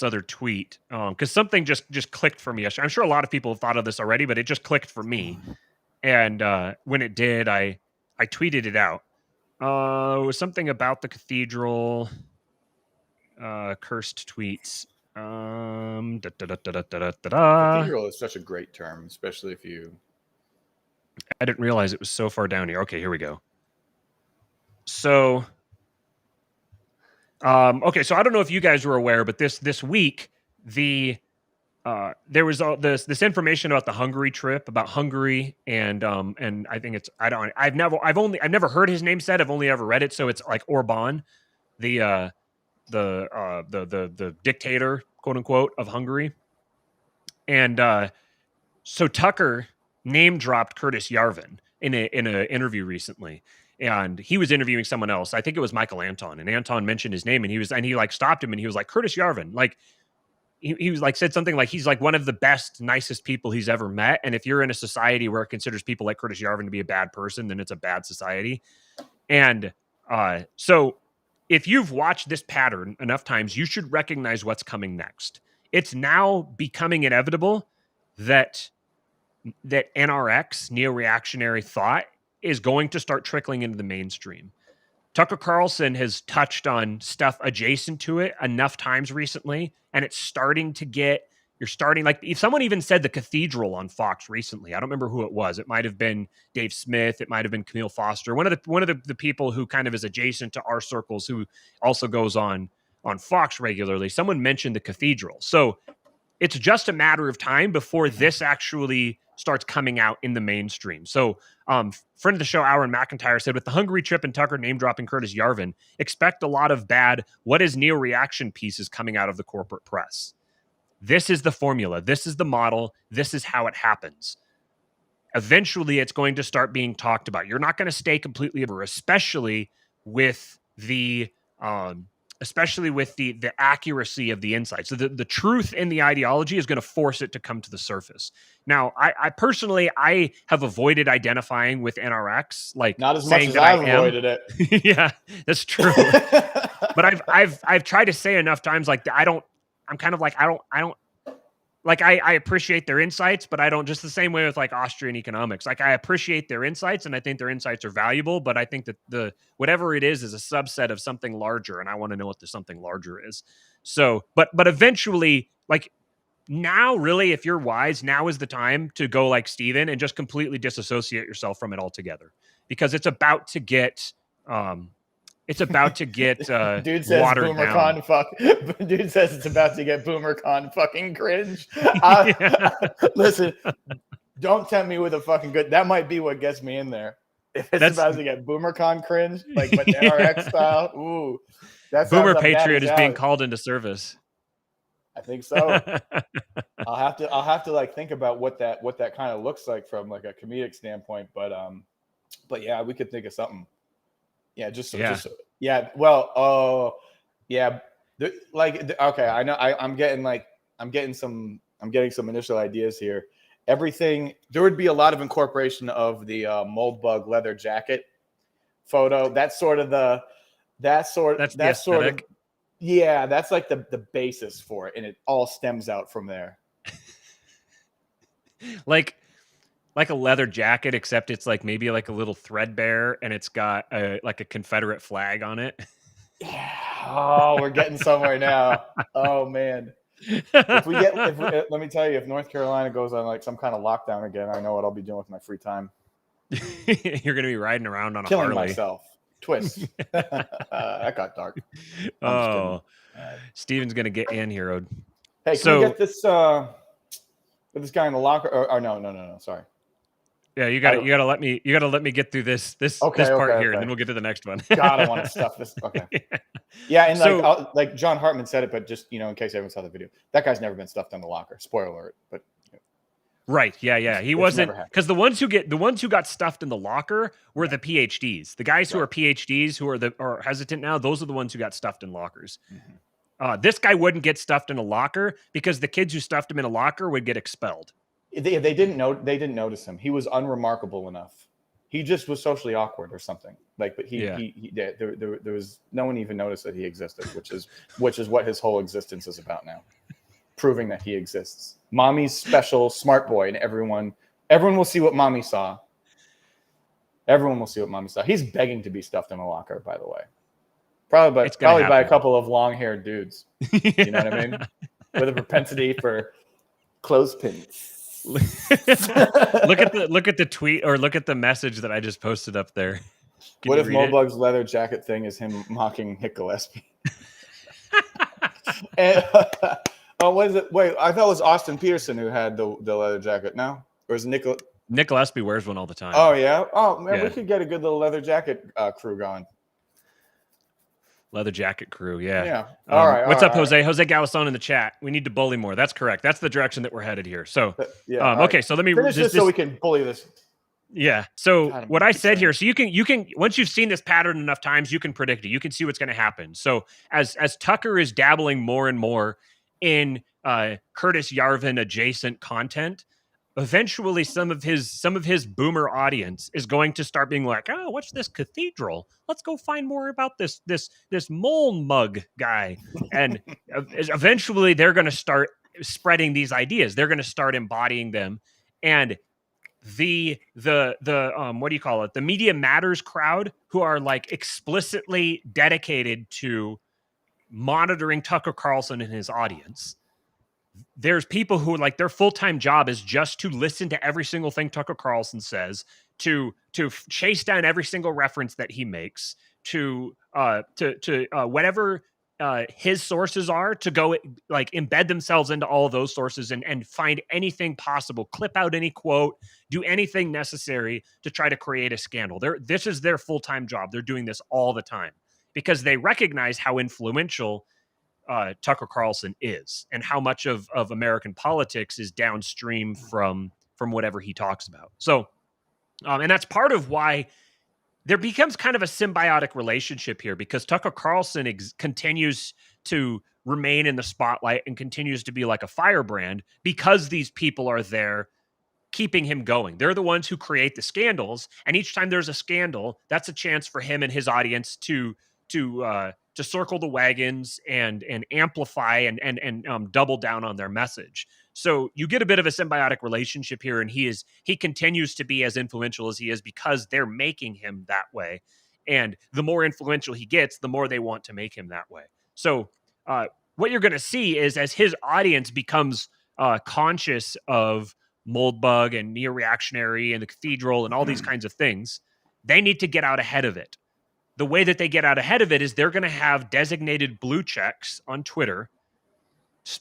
B: other tweet because something just clicked for me. I'm sure a lot of people have thought of this already, but it just clicked for me. And when it did, I tweeted it out. It was something about the cathedral. Cursed tweets.
A: Cathedral is such a great term, especially if you.
B: I didn't realize it was so far down here. Okay, here we go. So, okay, so I don't know if you guys were aware, but this week the there was all this information about the Hungary trip, about Hungary, and I think I've never heard his name said. I've only ever read it, so it's like Orban, the dictator, quote unquote, of Hungary, and so Tucker name dropped Curtis Yarvin in an interview recently. And he was interviewing someone else. I think it was Michael Anton. And Anton mentioned his name, and he like stopped him, and he was like, Curtis Yarvin. Like he was like said something like he's like one of the best, nicest people he's ever met. And if you're in a society where it considers people like Curtis Yarvin to be a bad person, then it's a bad society. And so if you've watched this pattern enough times, you should recognize what's coming next. It's now becoming inevitable that NRX, neo-reactionary thought, is going to start trickling into the mainstream. Tucker Carlson has touched on stuff adjacent to it enough times recently, and it's starting to get, like, if someone even said the Cathedral on Fox recently, I don't remember who it was. It might have been Dave Smith. It might have been Camille Foster. One of the people who kind of is adjacent to our circles, who also goes on Fox regularly. Someone mentioned the Cathedral. So it's just a matter of time before this actually starts coming out in the mainstream. So friend of the show, Aaron McIntyre, said, with the Hungary trip and Tucker name-dropping Curtis Yarvin, expect a lot of bad what is neo-reaction pieces coming out of the corporate press. This is the formula. This is the model. This is how it happens. Eventually, it's going to start being talked about. You're not going to stay completely over, especially with the accuracy of the insights. So the truth in the ideology is going to force it to come to the surface. Now, I personally have avoided identifying with NRX, like
A: not as much as I've avoided it.
B: Yeah, that's true. But I've tried to say enough times, like, I appreciate their insights, but I don't, just the same way with like Austrian economics. Like, I appreciate their insights and I think their insights are valuable, but I think that whatever it is a subset of something larger, and I want to know what the something larger is. So, but eventually, like, now really, if you're wise, now is the time to go like Steven and just completely disassociate yourself from it altogether, because it's about to get
A: dude says
B: watered down.
A: Dude says it's about to get BoomerCon fucking cringe. Listen, don't tempt me with a fucking good. That might be what gets me in there. If it's about to get BoomerCon cringe, like, but NRX style. Ooh, that
B: Boomer Patriot is being called into service.
A: I think so. I'll have to like think about what that kind of looks like from like a comedic standpoint. But yeah, we could think of something. Yeah, yeah. Well, yeah. Okay, I know. I'm getting some initial ideas here. Everything, there would be a lot of incorporation of the mold bug leather jacket photo. That's sort of yeah, that's like the basis for it, and it all stems out from there.
B: like a leather jacket, except it's like maybe like a little threadbare, and it's got a Confederate flag on it.
A: Yeah. Oh, we're getting somewhere now. Oh man. Let me tell you, if North Carolina goes on like some kind of lockdown again, I know what I'll be doing with my free time.
B: You're going to be riding around on
A: killing
B: a Harley.
A: Myself. Twist. That got dark.
B: Oh, Steven's going to get in-heroed.
A: Hey, can we get this guy in the locker? Or no. Sorry.
B: Yeah, you got to let me get through this part here, and then we'll get to the next one.
A: God, I want to stuff this. Okay. Yeah, and like John Hartman said it, but just in case everyone saw the video, that guy's never been stuffed in the locker. Spoiler alert. But
B: right, yeah, he wasn't, because the ones who got stuffed in the locker were the PhDs. The guys who are PhDs who are hesitant now, those are the ones who got stuffed in lockers. Mm-hmm. This guy wouldn't get stuffed in a locker because the kids who stuffed him in a locker would get expelled. They
A: didn't notice him. He was unremarkable enough. He just was socially awkward or something. Like, but there was no one even noticed that he existed, which is what his whole existence is about now. Proving that he exists. Mommy's special smart boy, and everyone will see what mommy saw. Everyone will see what mommy saw. He's begging to be stuffed in a locker, by the way. Probably by a couple of long-haired dudes. You know what I mean? With a propensity for clothespins.
B: Look at the tweet, or look at the message that I just posted up there.
A: What if Mobug's leather jacket thing is him mocking Nick Gillespie? And, Oh, was it? Wait, I thought it was Austin Peterson who had the leather jacket. No, or was it Nick?
B: Nick Gillespie wears one all the time.
A: Oh yeah. Oh man,
B: Yeah.
A: we could get a good little leather jacket crew going.
B: Leather jacket crew, yeah.
A: Yeah. All right.
B: What's up, Jose?
A: Right.
B: Jose Galison in the chat. We need to bully more. That's correct. That's the direction that we're headed here. So,
A: yeah.
B: Okay. Right. So let me
A: finish this so we can bully this.
B: Yeah. So
A: God,
B: what I said here, so you can once you've seen this pattern enough times, you can predict it. You can see what's going to happen. So as Tucker is dabbling more and more in Curtis Yarvin adjacent content, eventually some of his boomer audience is going to start being like, oh, what's this cathedral? Let's go find more about this mole mug guy. And eventually they're going to start spreading these ideas. They're going to start embodying them. And the what do you call it? The Media Matters crowd, who are like explicitly dedicated to monitoring Tucker Carlson and his audience. There's people who like their full-time job is just to listen to every single thing Tucker Carlson says, to chase down every single reference that he makes, to whatever his sources are, to go like embed themselves into all of those sources and find anything possible, clip out any quote, do anything necessary to try to create a scandal. This is their full-time job. They're doing this all the time because they recognize how influential Tucker Carlson is and how much of American politics is downstream from whatever he talks about. So, and that's part of why there becomes kind of a symbiotic relationship here, because Tucker Carlson continues to remain in the spotlight and continues to be like a firebrand because these people are there keeping him going. They're the ones who create the scandals, and each time there's a scandal, that's a chance for him and his audience to circle the wagons and amplify and double down on their message. So you get a bit of a symbiotic relationship here, and he continues to be as influential as he is because they're making him that way. And the more influential he gets, the more they want to make him that way. So what you're going to see is as his audience becomes conscious of Moldbug and Neoreactionary and the Cathedral and all these kinds of things, they need to get out ahead of it. The way that they get out ahead of it is they're going to have designated blue checks on Twitter,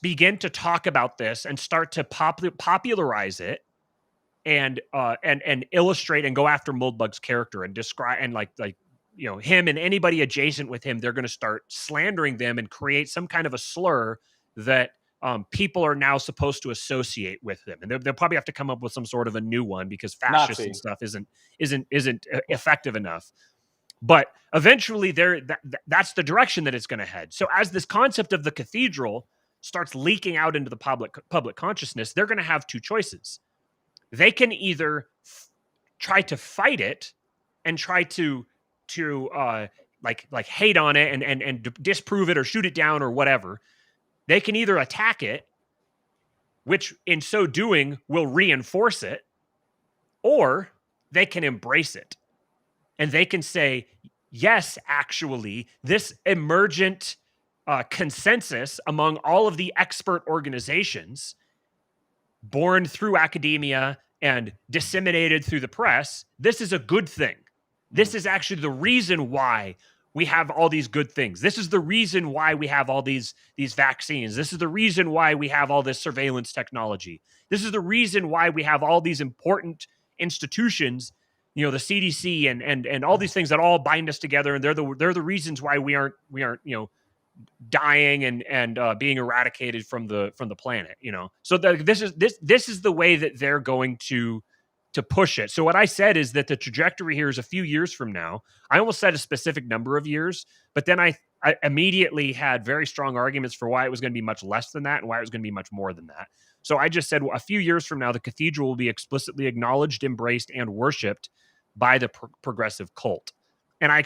B: begin to talk about this and start to popularize it and illustrate and go after Moldbug's character and describe and like him and anybody adjacent with him. They're going to start slandering them and create some kind of a slur that people are now supposed to associate with them, and they'll probably have to come up with some sort of a new one because fascist and stuff isn't effective enough. But eventually, that's the direction that it's going to head. So as this concept of the cathedral starts leaking out into the public consciousness, they're going to have two choices. They can either try to fight it and try to hate on it and disprove it or shoot it down or whatever. They can either attack it, which in so doing will reinforce it, or they can embrace it. And they can say, yes, actually, this emergent consensus among all of the expert organizations born through academia and disseminated through the press, this is a good thing. This is actually the reason why we have all these good things. This is the reason why we have all these vaccines. This is the reason why we have all this surveillance technology. This is the reason why we have all these important institutions, the CDC and all these things that all bind us together, and they're the reasons why we aren't dying and being eradicated from the planet. So this is the way that they're going to push it. So what I said is that the trajectory here is a few years from now. I almost said a specific number of years, but then I immediately had very strong arguments for why it was going to be much less than that and why it was going to be much more than that. So I just said, well, a few years from now, the cathedral will be explicitly acknowledged, embraced, and worshipped by the progressive cult. And I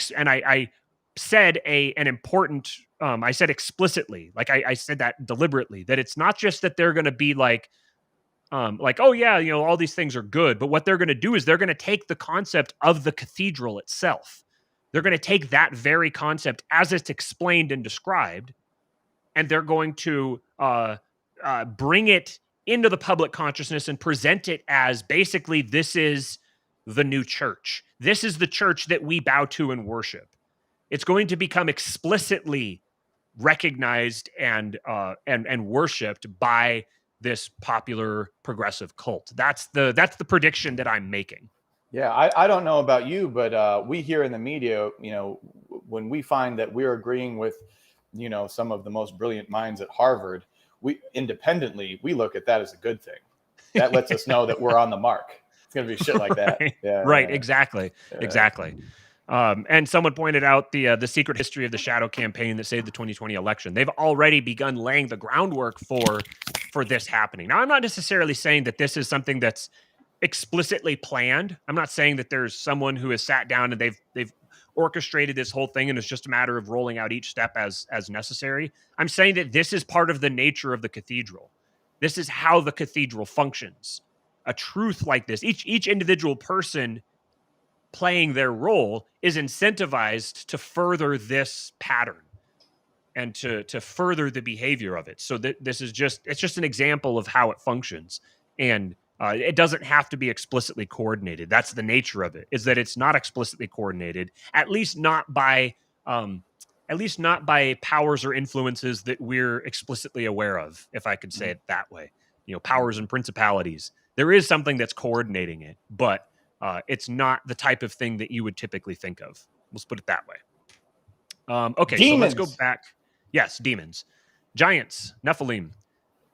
B: said an important, I said explicitly, like I said that deliberately, that it's not just that they're going to be like, oh yeah, all these things are good, but what they're going to do is they're going to take the concept of the cathedral itself. They're going to take that very concept as it's explained and described, and they're going to bring it into the public consciousness and present it as basically this is the new church. This is the church that we bow to and worship. It's going to become explicitly recognized and worshipped by this popular progressive cult. That's the prediction that I'm making.
A: Yeah, I don't know about you, but we here in the media, when we find that we're agreeing with, some of the most brilliant minds at Harvard, we independently, we look at that as a good thing. That lets us know that we're on the mark. It's going to be shit like that.
B: Right.
A: Yeah,
B: right.
A: yeah.
B: Exactly.
A: Yeah.
B: Exactly. And someone pointed out the secret history of the shadow campaign that saved the 2020 election. They've already begun laying the groundwork for this happening. Now, I'm not necessarily saying that this is something that's explicitly planned. I'm not saying that there's someone who has sat down and they've orchestrated this whole thing and it's just a matter of rolling out each step as necessary. I'm saying that this is part of the nature of the cathedral. This is how the cathedral functions. A truth like this, each individual person playing their role is incentivized to further this pattern and to further the behavior of it. So that this is it's just an example of how it functions. And it doesn't have to be explicitly coordinated. That's the nature of it, is that it's not explicitly coordinated, at least not by powers or influences that we're explicitly aware of, if I could say it that way. Powers and principalities. There is something that's coordinating it, but it's not the type of thing that you would typically think of. Let's put it that way. Okay,
A: Demons.
B: So let's go back. Yes, demons. Giants, Nephilim,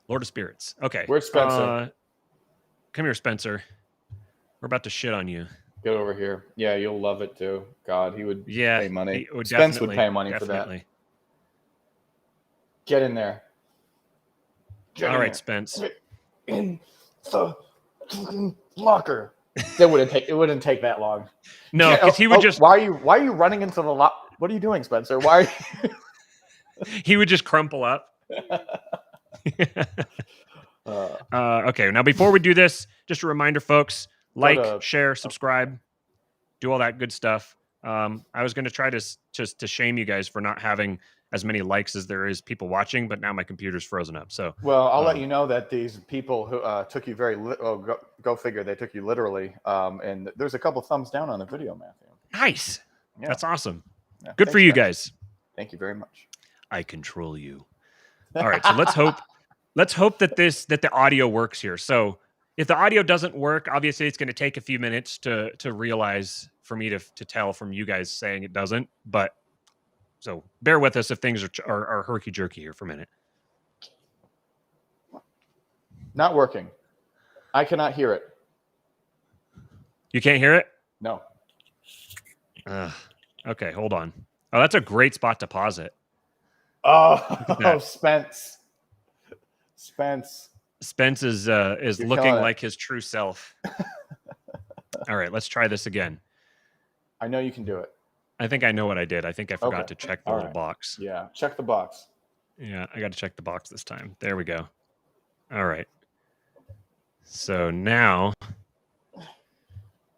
B: Lord of Spirits. Okay.
A: Where's Spencer?
B: Come here, Spencer. We're about to shit on you.
A: Get over here. Yeah, you'll love it too. God, he would pay money.
B: Spence
A: would pay money for that. Get in there.
B: All right, Spence.
A: In the locker. It wouldn't take that long.
B: No, because he would just.
A: Why are you running into the lock? What are you doing, Spencer? Why?
B: He would just crumple up. Okay, now before we do this, just a reminder, folks: share, subscribe, do all that good stuff. I was going to try to shame you guys for not having as many likes as there is people watching, but now my computer's frozen up. So,
A: well, I'll let you know that these people who took you go figure, they took you literally. And there's a couple thumbs down on the video, Matthew.
B: Nice. Yeah. That's awesome.
A: Yeah,
B: good for you guys.
A: Thank you very much.
B: I control you. All right, so let's hope that the audio works here. So if the audio doesn't work, obviously it's going to take a few minutes to realize for me to tell from you guys saying it doesn't. But so bear with us if things are herky jerky here for a minute.
A: Not working. I cannot hear it.
B: You can't hear it?
A: No.
B: Okay, hold on. Oh, that's a great spot to pause it.
A: Oh, Spence.
B: Spence is looking like his true self. All right, let's try this again.
A: I know you can do it.
B: I think I know what I did. I think I forgot to check the little box.
A: Yeah, check the box.
B: Yeah, I got to check the box this time. There we go. All right. So now,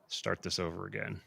B: start this over again.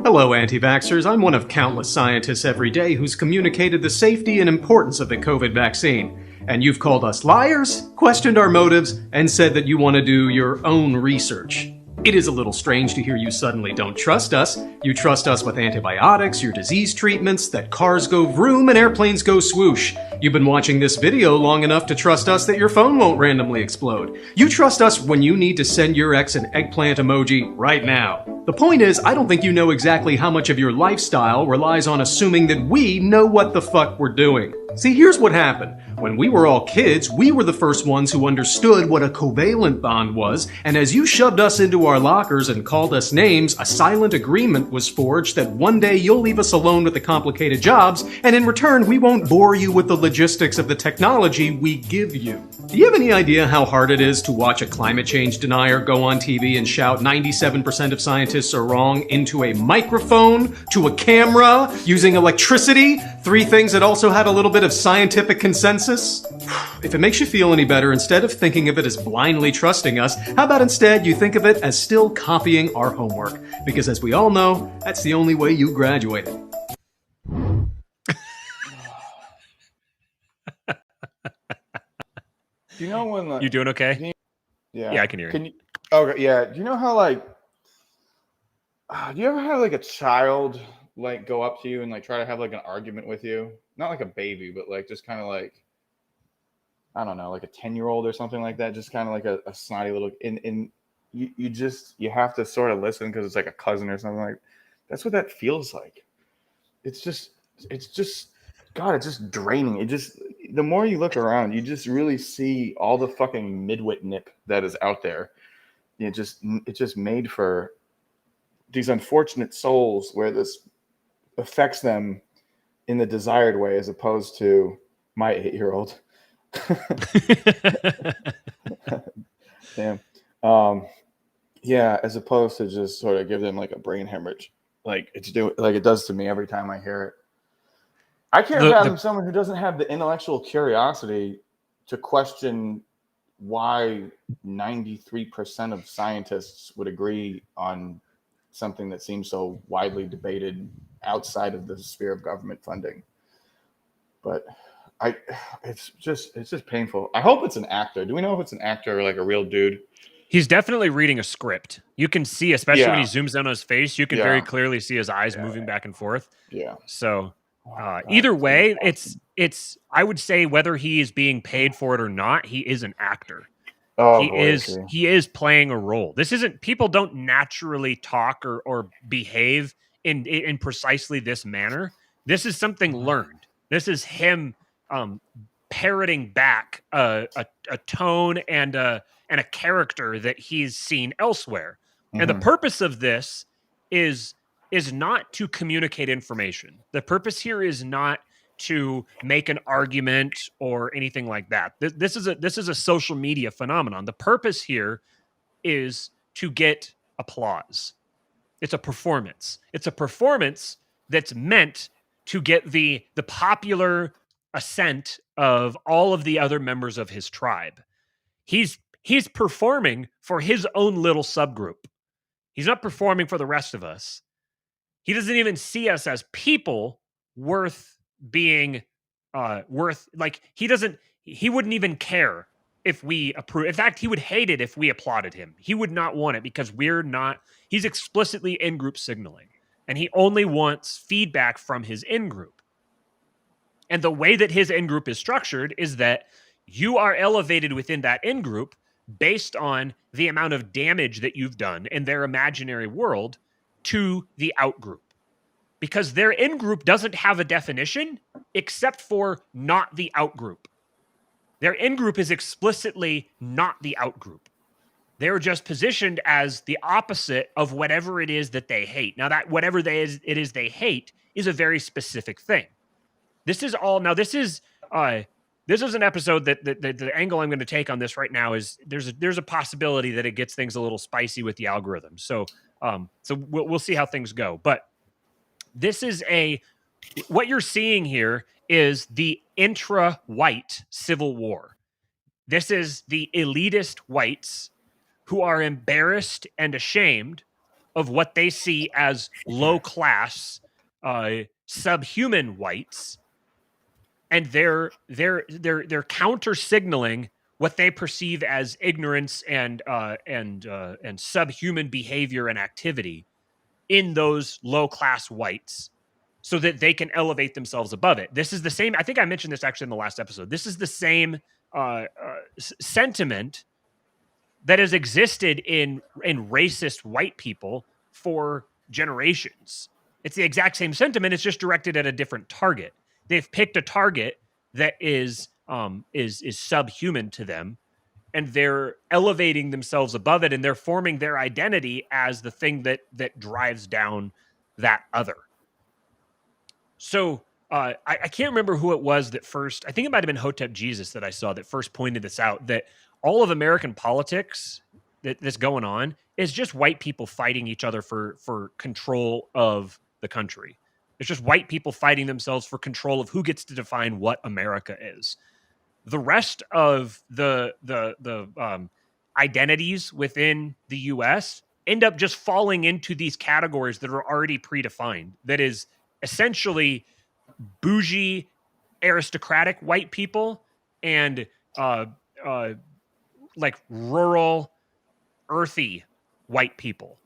C: Hello, anti-vaxxers. I'm one of countless scientists every day who's communicated the safety and importance of the COVID vaccine. And you've called us liars, questioned our motives, and said that you want to do your own research. It is a little strange to hear you suddenly don't trust us. You trust us with antibiotics, your disease treatments, that cars go vroom and airplanes go swoosh. You've been watching this video long enough to trust us that your phone won't randomly explode. You trust us when you need to send your ex an eggplant emoji right now. The point is, I don't think you know exactly how much of your lifestyle relies on assuming that we know what the fuck we're doing. See, here's what happened. When we were all kids, we were the first ones who understood what a covalent bond was, and as you shoved us into our lockers and called us names, a silent agreement was forged that one day you'll leave us alone with the complicated jobs, and in return we won't bore you with the logistics of the technology we give you. Do you have any idea how hard it is to watch a climate change denier go on TV and shout 97% of scientists are wrong into a microphone, to a camera, using electricity? Three things that also had a little bit of scientific consensus? If it makes you feel any better, instead of thinking of it as blindly trusting us, how about instead you think of it as still copying our homework? Because as we all know, that's the only way you graduated.
A: Do you know when
B: you doing okay?
A: Yeah,
B: I can hear you.
A: Okay, yeah. Do you know how do you ever have like a child like go up to you and like try to have like an argument with you, not like a baby, but like just kind of like, I don't know, like a 10-year-old or something like that, just kind of like a snotty little, and you have to sort of listen because it's like a cousin or something. Like that's what that feels like. It's just God, it's just draining. It just, the more you look around, you just really see all the fucking midwit nip that is out there. It's just made for these unfortunate souls where this affects them in the desired way, as opposed to my 8-year-old. Damn. Yeah, as opposed to just sort of give them like a brain hemorrhage, like it does to me every time I hear it. I can't fathom someone who doesn't have the intellectual curiosity to question why 93% of scientists would agree on something that seems so widely debated outside of the sphere of government funding. But it's just painful. I hope it's an actor. Do we know if it's an actor or like a real dude?
B: He's definitely reading a script. You can see, especially when he zooms in on his face, you can very clearly see his eyes moving back and forth.
A: Yeah.
B: So either way, it's I would say whether he is being paid for it or not, he is an actor.
A: Oh,
B: he is playing a role. This isn't, people don't naturally talk or behave in precisely this manner. This is something learned. This is him parroting back a tone and a character that he's seen elsewhere. And the purpose of this is not to communicate information. The purpose here is not to make an argument or anything like that. This is a social media phenomenon. The purpose here is to get applause. It's a performance. It's a performance that's meant to get the popular assent of all of the other members of his tribe. He's performing for his own little subgroup. He's not performing for the rest of us. He doesn't even see us as people worth being he wouldn't even care if we approve. In fact, he would hate it if we applauded him. He would not want it because he's explicitly in-group signaling, and he only wants feedback from his in-group. And the way that his in-group is structured is that you are elevated within that in-group based on the amount of damage that you've done in their imaginary world to the out-group. Because their in-group doesn't have a definition except for not the out-group. Their in-group is explicitly not the out-group. They're just positioned as the opposite of whatever it is that they hate. Now, that whatever it is they hate is a very specific thing. This is an episode that the angle I'm going to take on this right now is there's a possibility that it gets things a little spicy with the algorithm. So we'll see how things go. But this is what you're seeing here is the intra-white civil war. This is the elitist whites who are embarrassed and ashamed of what they see as low-class, subhuman whites, and they're counter-signaling what they perceive as ignorance and subhuman behavior and activity in those low-class whites, so that they can elevate themselves above it. This is the same. I think I mentioned this actually in the last episode. This is the same sentiment that has existed in racist white people for generations. It's the exact same sentiment. It's just directed at a different target. They've picked a target that is subhuman to them, and they're elevating themselves above it, and they're forming their identity as the thing that drives down that other. So I can't remember who it was that first, I think it might have been Hotep Jesus that I saw that first pointed this out, that all of American politics that's going on is just white people fighting each other for control of the country. It's just white people fighting themselves for control of who gets to define what America is. The rest of the identities within the U.S. end up just falling into these categories that are already predefined. That is essentially bougie, aristocratic white people and like rural, earthy white people.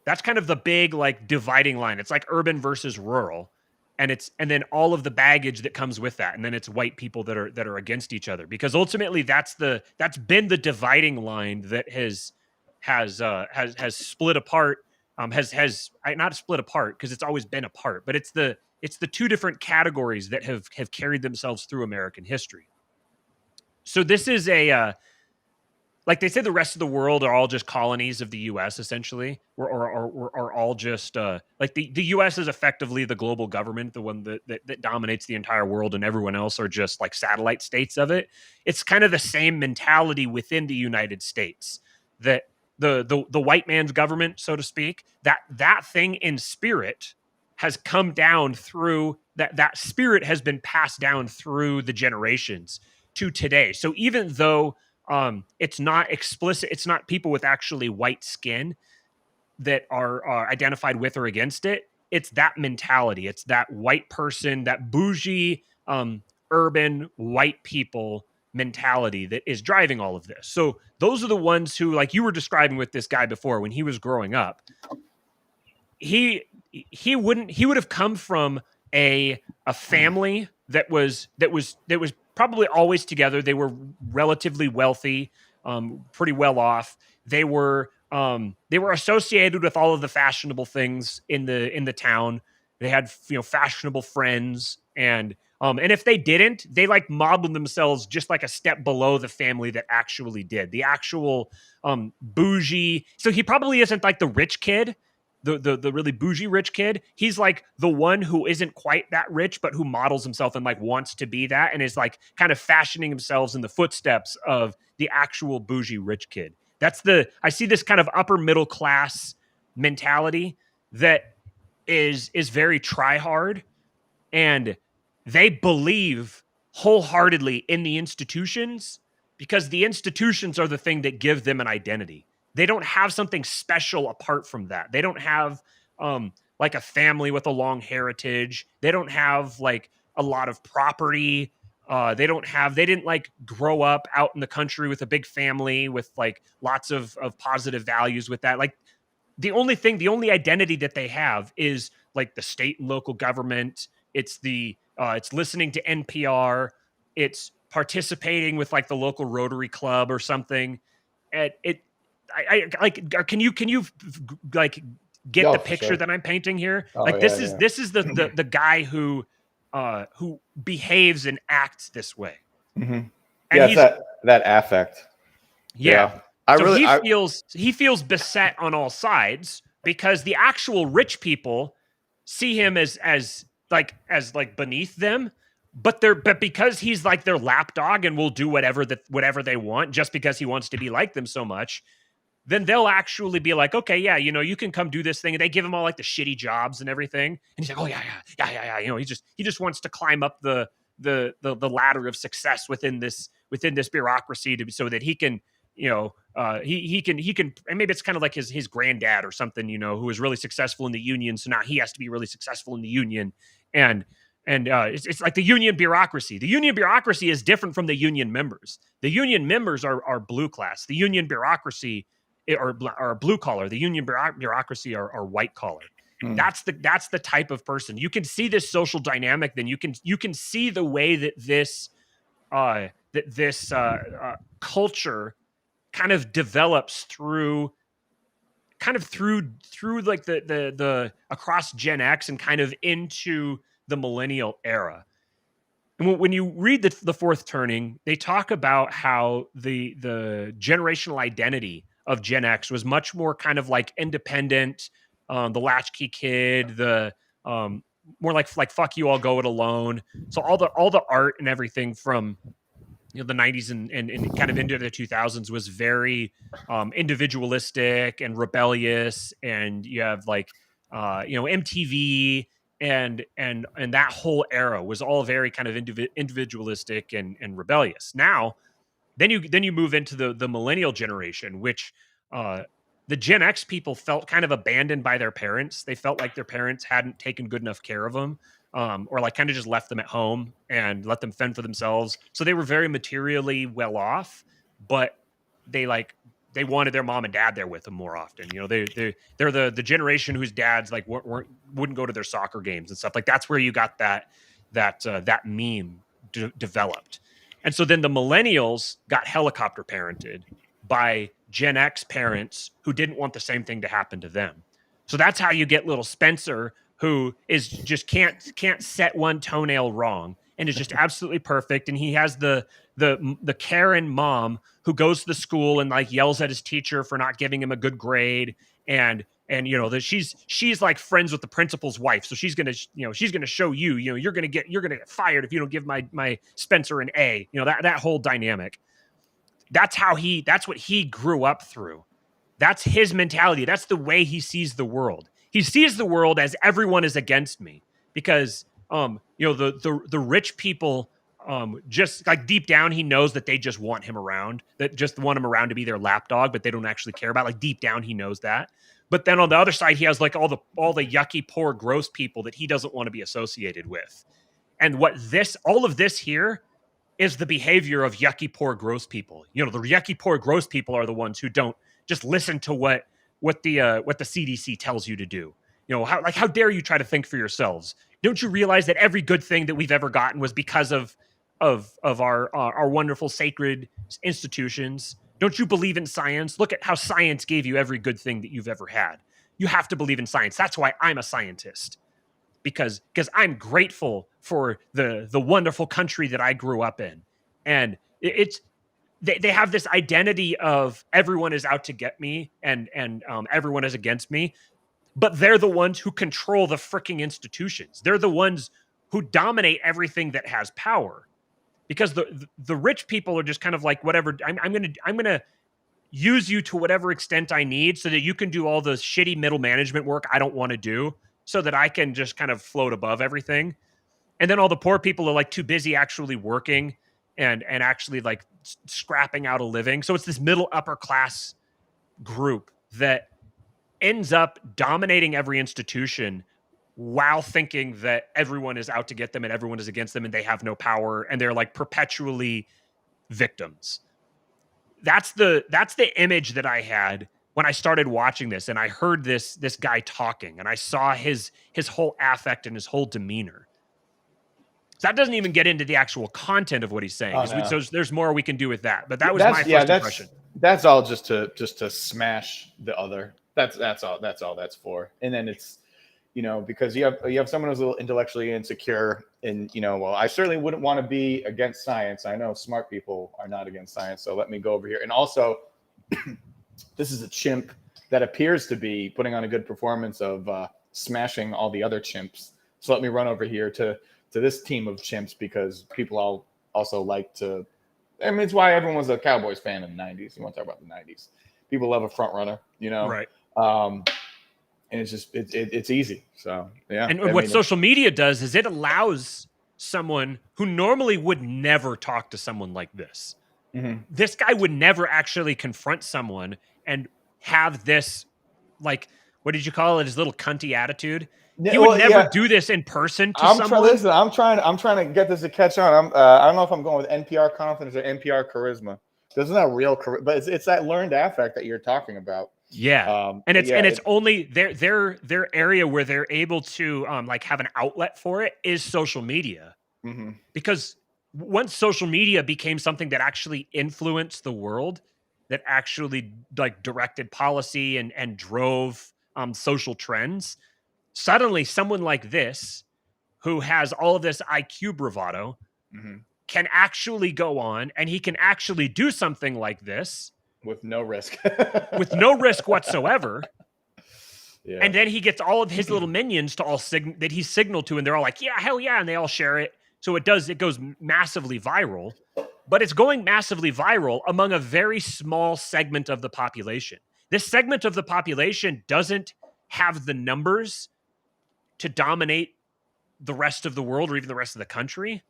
B: That's kind of the big like dividing line. It's like urban versus rural. And then all of the baggage that comes with that. And then it's white people that are against each other, because ultimately that's been the dividing line that has split apart, has not split apart because it's always been apart, but it's the two different categories that have carried themselves through American history. So this is like they say, the rest of the world are all just colonies of the U.S. essentially, or all just like the U.S. is effectively the global government, the one that dominates the entire world, and everyone else are just like satellite states of it. It's kind of the same mentality within the United States, that the white man's government, so to speak, that thing in spirit has come down through that spirit has been passed down through the generations to today. So even though it's not explicit, it's not people with actually white skin that are identified with or against it. It's that mentality. It's that white person, that bougie, urban white people mentality that is driving all of this. So those are the ones who, like you were describing with this guy before, when he was growing up, he would have come from a family that was probably always together. They were relatively wealthy, pretty well off. They were associated with all of the fashionable things in the town. They had fashionable friends, and if they didn't, they like modeled themselves just like a step below the family that actually did. The actual bougie. So he probably isn't like the rich kid, the really bougie rich kid. He's like the one who isn't quite that rich, but who models himself and like wants to be that, and is like kind of fashioning himself in the footsteps of the actual bougie rich kid. I see this kind of upper middle class mentality that is very try hard, and they believe wholeheartedly in the institutions, because the institutions are the thing that give them an identity. They don't have something special apart from that. They don't have like a family with a long heritage. They don't have like a lot of property. They didn't like grow up out in the country with a big family with like lots of positive values with that. Like the only identity that they have is like the state and local government. It's it's listening to NPR. It's participating with like the local Rotary Club or something. And I like, can you like get the picture
A: sure.
B: that I'm painting here?
A: Oh,
B: like
A: yeah,
B: this is the guy who behaves and acts this way.
A: Mm-hmm.
B: And
A: yeah,
B: he's
A: that affect.
B: Yeah.
A: I
B: He feels beset on all sides, because the actual rich people see him as beneath them, but because he's like their lapdog and will do whatever they want just because he wants to be like them so much, then they'll actually be like, okay, yeah, you can come do this thing. And they give him all like the shitty jobs and everything. And he's like, oh yeah. He just wants to climb up the ladder of success within this bureaucracy so that he can, he can, and maybe it's kind of like his granddad or something, who was really successful in the union. So now he has to be really successful in the union. And it's like the union bureaucracy. The union bureaucracy is different from the union members. The union members are blue class. The union bureaucracy are blue collar. The union bureaucracy are white collar. That's the type of person. You can see this social dynamic. Then you can see the way that this culture kind of develops through like the across Gen X and kind of into the millennial era. And when you read the Fourth Turning, they talk about how the generational identity of Gen X was much more kind of like independent, the latchkey kid, the more like fuck you, I'll go it alone. So all the art and everything from the 90s and kind of into the 2000s was very individualistic and rebellious, and you have like MTV and that whole era was all very kind of individualistic and rebellious. Now then you move into the millennial generation, which the Gen X people felt kind of abandoned by their parents. They felt like their parents hadn't taken good enough care of them, or like kind of just left them at home and let them fend for themselves. So they were very materially well off, but they they wanted their mom and dad there with them more often. You know, they're the generation whose dads like wouldn't go to their soccer games and stuff. Like that's where you got that meme developed. And so then the millennials got helicopter parented by Gen X parents who didn't want the same thing to happen to them. So that's how you get little Spencer, who is just can't set one toenail wrong and is just absolutely perfect. And he has the Karen mom who goes to the school and like yells at his teacher for not giving him a good grade. And you know that she's like friends with the principal's wife, so she's gonna show you're gonna get fired if you don't give my Spencer an A. You know that whole dynamic. That's what he grew up through. That's his mentality. That's the way he sees the world. He sees the world as everyone is against me because the rich people just like deep down he knows that they just want him around, that just want him around to be their lapdog, but they don't actually care about. Like deep down he knows that. But then on the other side, he has like all the yucky, poor, gross people that he doesn't want to be associated with. And all of this here is the behavior of yucky, poor, gross people. You know, the yucky, poor, gross people are the ones who don't just listen to what the CDC tells you to do. You know, how dare you try to think for yourselves? Don't you realize that every good thing that we've ever gotten was because of our wonderful sacred institutions? Don't you believe in science? Look at how science gave you every good thing that you've ever had. You have to believe in science. That's why I'm a scientist. Because I'm grateful for the wonderful country that I grew up in. And they have this identity of everyone is out to get me and everyone is against me. But they're the ones who control the freaking institutions. They're the ones who dominate everything that has power. Because the rich people are just kind of like, whatever, I'm gonna use you to whatever extent I need so that you can do all the shitty middle management work I don't want to do so that I can just kind of float above everything. And then all the poor people are like too busy actually working and actually like scrapping out a living. So it's this middle upper class group that ends up dominating every institution while thinking that everyone is out to get them and everyone is against them and they have no power and they're like perpetually victims. That's the image that I had when I started watching this and I heard this guy talking and I saw his whole affect and his whole demeanor. So that doesn't even get into the actual content of what he's saying.
A: Oh, no.
B: So there's more we can do with that. But that was my first impression.
A: That's all just to smash the other. That's all that's for. And then it's, you know, because you have someone who's a little intellectually insecure and, you know, well, I certainly wouldn't want to be against science. I know smart people are not against science. So let me go over here. And also, this is a chimp that appears to be putting on a good performance of smashing all the other chimps. So let me run over here to this team of chimps because people all also like to. I mean, it's why everyone was a Cowboys fan in the 90s. You want to talk about the 90s. People love a front runner, you know?
B: Right.
A: And it's just, it's easy. So, yeah.
B: And what social media does is it allows someone who normally would never talk to someone like this.
A: Mm-hmm.
B: This guy would never actually confront someone and have this, like, what did you call it? His little cunty attitude. He would never do this in person to someone.
A: I'm trying to get this to catch on. I don't know if I'm going with NPR confidence or NPR charisma. This is not real charisma, but it's that learned affect that you're talking about.
B: Yeah. And it's only their area where they're able to like have an outlet for it is social media.
A: Mm-hmm.
B: Because once social media became something that actually influenced the world, that actually like directed policy and drove social trends, suddenly someone like this, who has all of this IQ bravado,
A: mm-hmm.
B: can actually go on and he can actually do something like this
A: with no risk,
B: whatsoever. Yeah. And then he gets all of his little minions to all that he's signaled to, and they're all like, "Yeah, hell yeah," and they all share it. So it goes massively viral, but it's going massively viral among a very small segment of the population. This segment of the population doesn't have the numbers to dominate the rest of the world or even the rest of the country,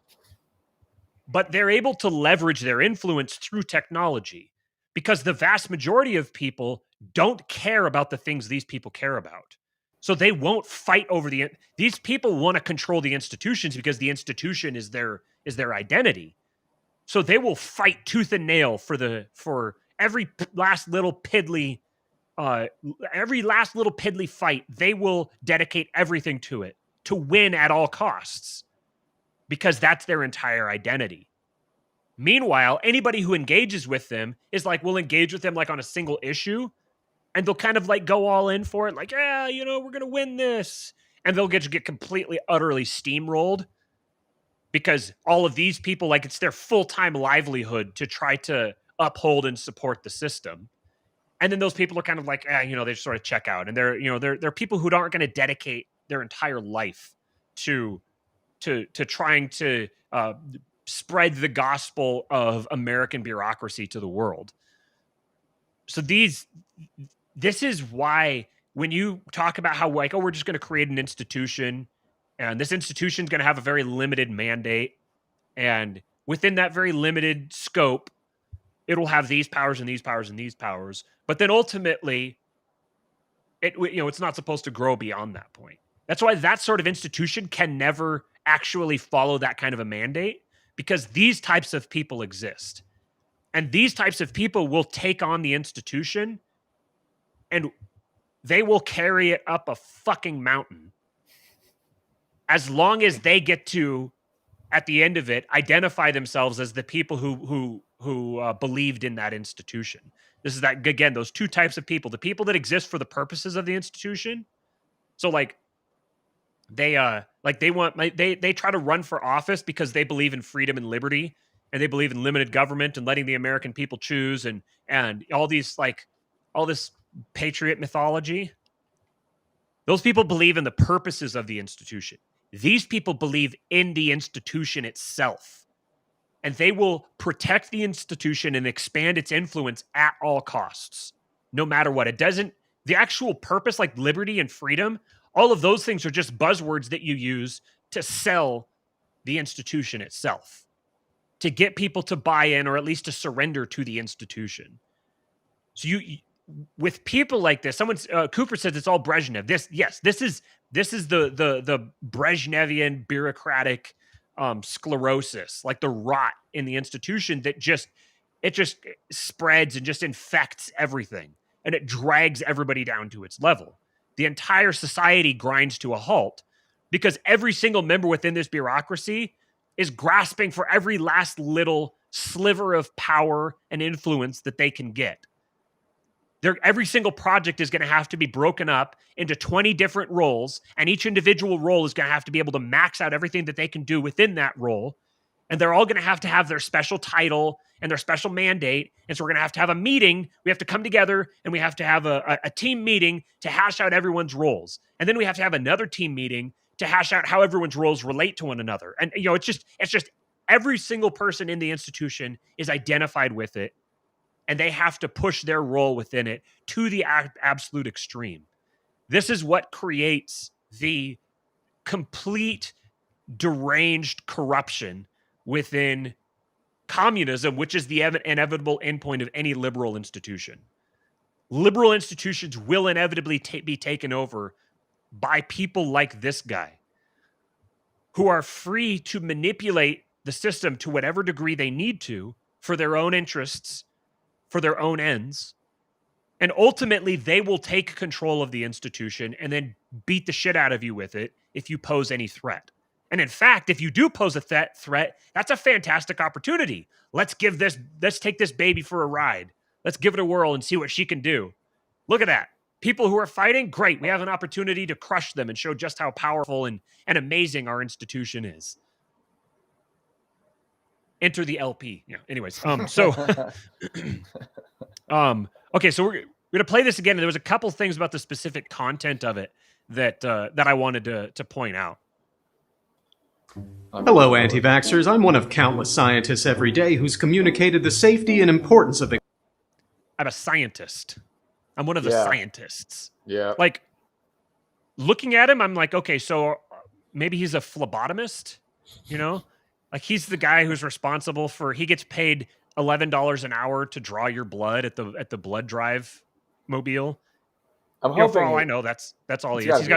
B: but they're able to leverage their influence through technology because the vast majority of people don't care about the things these people care about. So they won't fight over these people want to control the institutions because the institution is their identity. So they will fight tooth and nail for every last little piddly fight, they will dedicate everything to it to win at all costs because that's their entire identity. Meanwhile, anybody who engages with them is like, will engage with them like on a single issue, and they'll kind of like go all in for it. Like, yeah, you know, we're going to win this. And they'll get completely, utterly steamrolled because all of these people, like it's their full-time livelihood to try to uphold and support the system. And then those people are kind of like, you know, they just sort of check out. And they're people who aren't going to dedicate their entire life to trying to spread the gospel of American bureaucracy to the world. So this is why when you talk about how like, oh, we're just going to create an institution and this institution is going to have a very limited mandate. And within that very limited scope, it'll have these powers and these powers and these powers. But then ultimately, it's not supposed to grow beyond that point. That's why that sort of institution can never actually follow that kind of a mandate, because these types of people exist. And these types of people will take on the institution and they will carry it up a fucking mountain as long as they get to, at the end of it, identify themselves as the people who believed in that institution. This is that, again, those two types of people: the people that exist for the purposes of the institution. So like they try to run for office because they believe in freedom and liberty, and they believe in limited government and letting the American people choose, and all this patriot mythology. Those people believe in the purposes of the institution. These people believe in the institution itself, and they will protect the institution and expand its influence at all costs, no matter what. It doesn't, the actual purpose, like liberty and freedom, all of those things are just buzzwords that you use to sell the institution itself, to get people to buy in or at least to surrender to the institution. So with people like this, Cooper says it's all Brezhnev. This is the Brezhnevian bureaucratic sclerosis, like the rot in the institution that just spreads and just infects everything, and it drags everybody down to its level. The entire society grinds to a halt because every single member within this bureaucracy is grasping for every last little sliver of power and influence that they can get. Every single project is going to have to be broken up into 20 different roles, and each individual role is going to have to be able to max out everything that they can do within that role. And they're all going to have their special title and their special mandate. And so we're going to have a meeting. We have to come together and we have to have a team meeting to hash out everyone's roles. And then we have to have another team meeting to hash out how everyone's roles relate to one another. And, it's just every single person in the institution is identified with it, and they have to push their role within it to the absolute extreme. This is what creates the complete deranged corruption within communism, which is the inevitable endpoint of any liberal institution. Liberal institutions will inevitably be taken over by people like this guy, who are free to manipulate the system to whatever degree they need to for their own interests, for their own ends. And ultimately, they will take control of the institution and then beat the shit out of you with it if you pose any threat. And in fact, if you do pose a threat, that's a fantastic opportunity. Let's take this baby for a ride. Let's give it a whirl and see what she can do. Look at that. People who are fighting, great. We have an opportunity to crush them and show just how powerful and amazing our institution is. Enter the LP. Yeah. Anyways, okay, so we're going to play this again. There was a couple things about the specific content of it that I wanted to point out.
C: Hello, anti-vaxxers. I'm one of countless scientists every day who's communicated the safety and importance of...
B: I'm a scientist. I'm one of the scientists.
A: Yeah.
B: Like, looking at him, I'm like, okay, so maybe he's a phlebotomist, Like, he's the guy who's responsible for... He gets paid $11 an hour to draw your blood at the blood drive mobile. For all I know, that's all he is.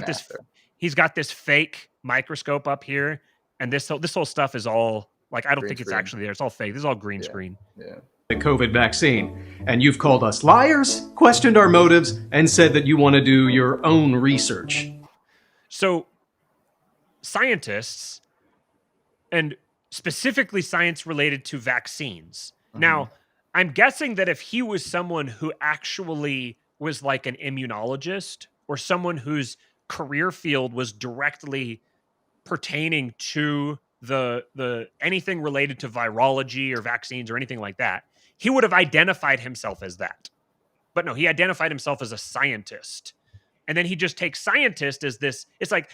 B: He's got this fake microscope up here, and this whole stuff is all like, I don't think it's actually there. It's all fake. This is all green screen.
A: Yeah.
C: the COVID vaccine. And you've called us liars, questioned our motives, and said that you want to do your own research.
B: So scientists, and specifically science related to vaccines. Now, I'm guessing that if he was someone who actually was like an immunologist or someone whose career field was directly pertaining to the anything related to virology or vaccines or anything like that, he would have identified himself as that. But no, he identified himself as a scientist. And then he just takes scientist as this. It's like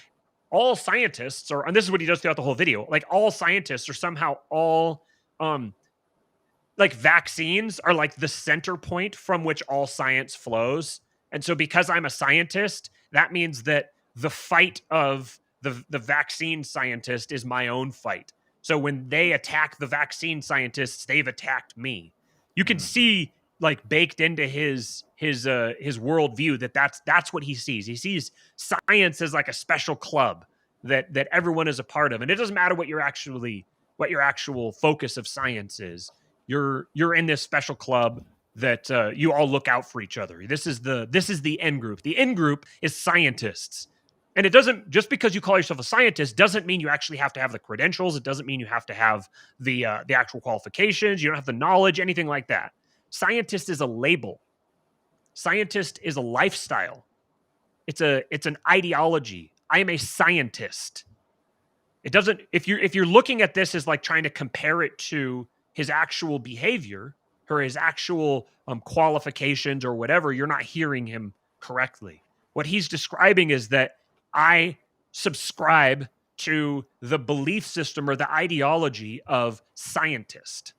B: all scientists are, and this is what he does throughout the whole video, like all scientists are somehow all like vaccines are like the center point from which all science flows. And so because I'm a scientist, that means that the fight of the vaccine scientist is my own fight. So when they attack the vaccine scientists, they've attacked me. You can see like baked into his worldview that's what he sees. He sees science as like a special club that everyone is a part of, and it doesn't matter what your actual focus of science is. You're in this special club that you all look out for each other. This is the end group. The end group is scientists. And it doesn't, just because you call yourself a scientist doesn't mean you actually have to have the credentials. It doesn't mean you have to have the actual qualifications. You don't have the knowledge, anything like that. Scientist is a label. Scientist is a lifestyle. It's an ideology. I am a scientist. It doesn't, if you're looking at this as like trying to compare it to his actual behavior or his actual qualifications or whatever, you're not hearing him correctly. What he's describing is that I subscribe to the belief system or the ideology of scientist.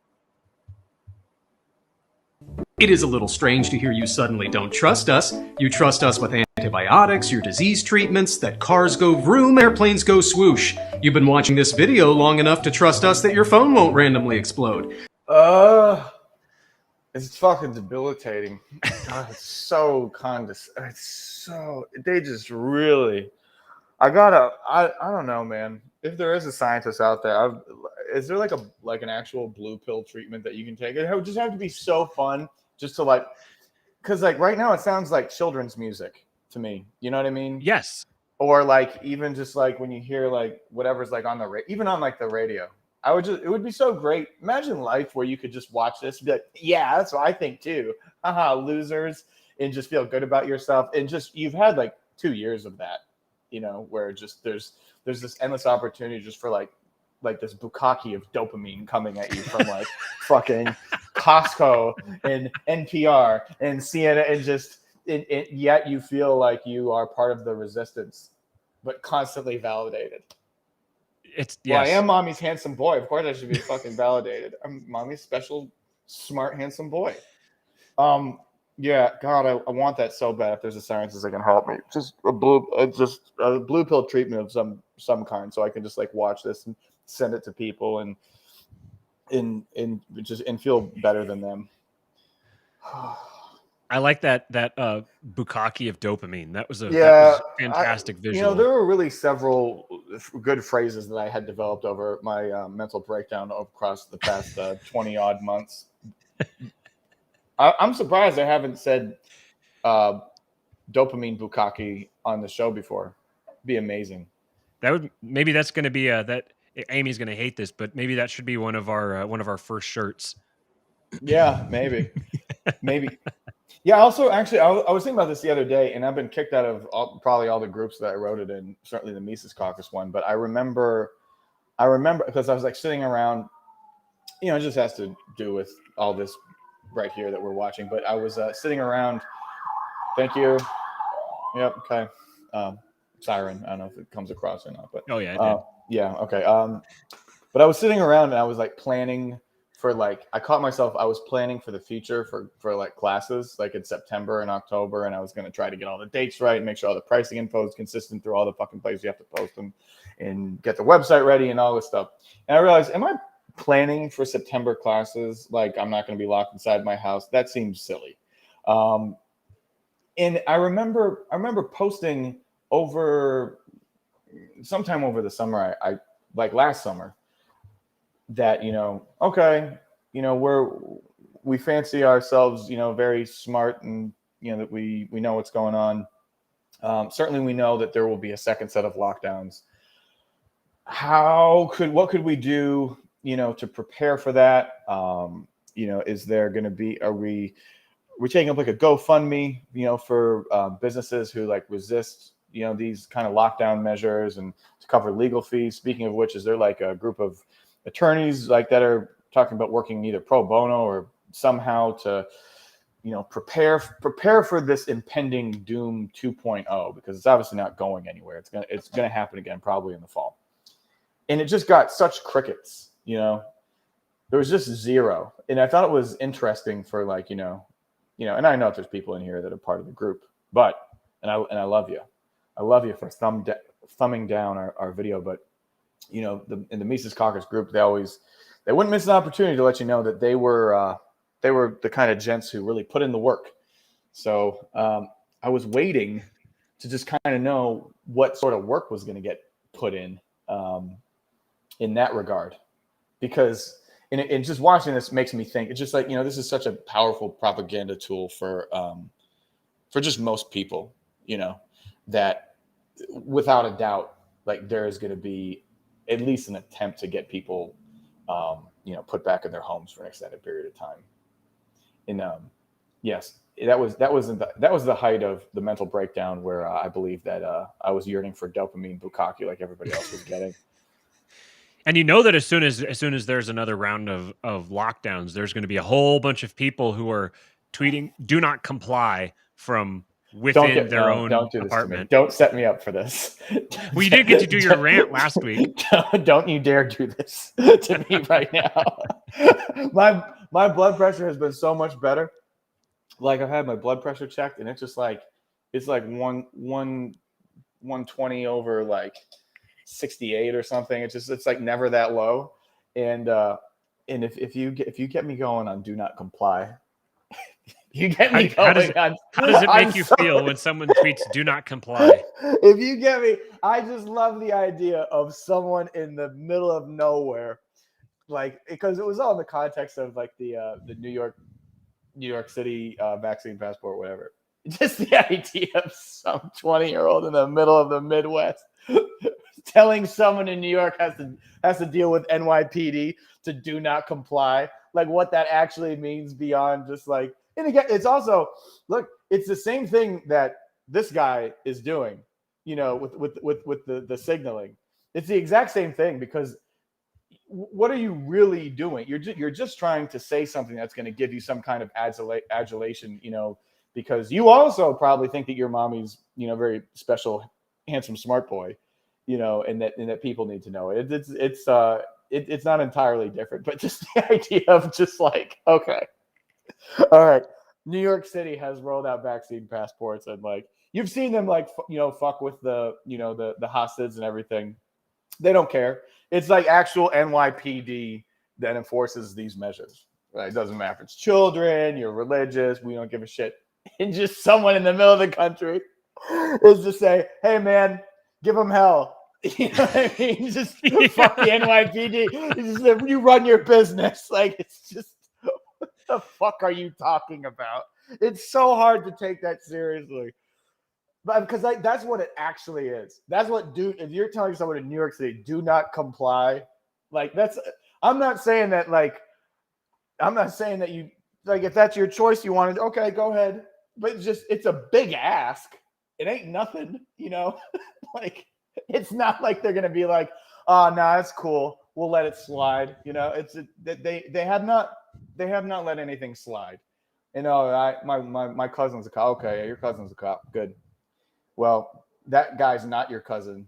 C: It is a little strange to hear you suddenly don't trust us. You trust us with antibiotics, your disease treatments, that cars go vroom, airplanes go swoosh. You've been watching this video long enough to trust us that your phone won't randomly explode.
A: It's fucking debilitating. God, it's so condescending. It's so, they just really, I don't know, man. If there is a scientist out there, is there like an actual blue pill treatment that you can take? It would just have to be so fun just to like, because like right now it sounds like children's music to me. You know what I mean?
B: Yes.
A: Or like even just like when you hear like whatever's like on even on like the radio. It would be so great. Imagine life where you could just watch this and be like, yeah, that's what I think too. Haha, losers, and just feel good about yourself. And just, you've had like 2 years of that, you know, where just there's this endless opportunity just for like this bukkake of dopamine coming at you from like fucking Costco and NPR and CNN, and just yet you feel like you are part of the resistance, but constantly validated.
B: Yes.
A: Well, I am mommy's handsome boy. Of course I should be fucking validated. I'm mommy's special, smart, handsome boy. Yeah, God, I want that so bad. If there's a scientist that can help me, just a blue pill treatment of some kind, so I can just like watch this and send it to people and feel better than them.
B: I like that bukkake of dopamine. That was a fantastic visual.
A: You know, there were really several good phrases that I had developed over my mental breakdown across the past 20 odd months. I'm surprised I haven't said dopamine bukkake on the show before. It'd be amazing.
B: Maybe that's going to be that Amy's going to hate this, but maybe that should be one of our first shirts.
A: Yeah, maybe. Maybe. Yeah, also, actually, I was thinking about this the other day, and I've been kicked out of probably all the groups that I wrote it in, certainly the Mises Caucus one, but I remember because I was like sitting around, you know, it just has to do with all this right here that we're watching, but I was sitting around, thank you. Yep, okay. Siren, I don't know if it comes across or not, but.
B: Oh, yeah, it did.
A: Yeah, okay. But I was sitting around and I was like planning for like, I caught myself, I was planning for the future for like classes, like in September and October, and I was going to try to get all the dates right and make sure all the pricing info is consistent through all the fucking places you have to post them and get the website ready and all this stuff. And I realized, am I planning for September classes? Like, I'm not going to be locked inside my house. That seems silly. And I remember posting sometime over the summer, I like last summer, that, you know, okay, you know, we fancy ourselves, very smart, and that we know what's going on. Certainly, we know that there will be a second set of lockdowns. What could we do, to prepare for that? Is there going to be? We're taking up like a GoFundMe, for businesses who like resist, these kind of lockdown measures, and to cover legal fees. Speaking of which, is there like a group of attorneys like that are talking about working either pro bono or somehow to, prepare for this impending doom 2.0, because it's obviously not going anywhere. It's gonna happen again, probably in the fall. And it just got such crickets, there was just zero. And I thought it was interesting for like, and I know there's people in here that are part of the group, but, and I love you. I love you for thumbing down our video, but in the Mises Caucus group, they wouldn't miss an opportunity to let you know that they were the kind of gents who really put in the work. So I was waiting to just kind of know what sort of work was going to get put in that regard, because and just watching this makes me think it's just like, this is such a powerful propaganda tool for just most people, that without a doubt, like there is going to be at least an attempt to get people, put back in their homes for an extended period of time. And yes, that was the height of the mental breakdown where I believe that I was yearning for dopamine bukkake like everybody else was getting.
B: And that as soon as there's another round of lockdowns, there's going to be a whole bunch of people who are tweeting "Do not comply" from within their own apartment.
A: Don't set me up for this.
B: We did get to do your rant last week.
A: Don't you dare do this to me right now. My blood pressure has been so much better. Like I've had my blood pressure checked, and it's just like it's like 120 over like 68 or something. It's like never that low. And if you get me going on do not comply, you get me going.
B: How does it make you feel when someone tweets "Do not comply"?
A: If you get me, I just love the idea of someone in the middle of nowhere, like, because it was all in the context of like the New York City vaccine passport, whatever. Just the idea of some 20-year-old in the middle of the Midwest telling someone in New York has to deal with NYPD to do not comply, like what that actually means beyond just like. And again, it's also, look, it's the same thing that this guy is doing, with the signaling. It's the exact same thing, because what are you really doing? You're just trying to say something that's going to give you some kind of adulation, because you also probably think that your mommy's, very special, handsome, smart boy, and that people need to know it. It's not entirely different, but just the idea of just like, okay. All right. New York City has rolled out vaccine passports, and like you've seen them like fuck with the the hostages and everything. They don't care. It's like actual NYPD that enforces these measures. Right? It doesn't matter if it's children, you're religious, we don't give a shit. And just someone in the middle of the country is to say, "Hey man, give them hell." You know what I mean? Just fuck the NYPD. You run your business. Like it's just. What the fuck are you talking about? It's so hard to take that seriously, but because like that's what it actually is. That's what if you're telling someone in New York City, do not comply, like that's. I'm not saying that you like if that's your choice, you want to. Okay, go ahead, but it's a big ask. It ain't nothing, like it's not like they're gonna be like, oh no, that's cool. We'll let it slide. It's they have not. They have not let anything slide. My cousin's a cop. Okay, yeah, your cousin's a cop. Good. Well, that guy's not your cousin.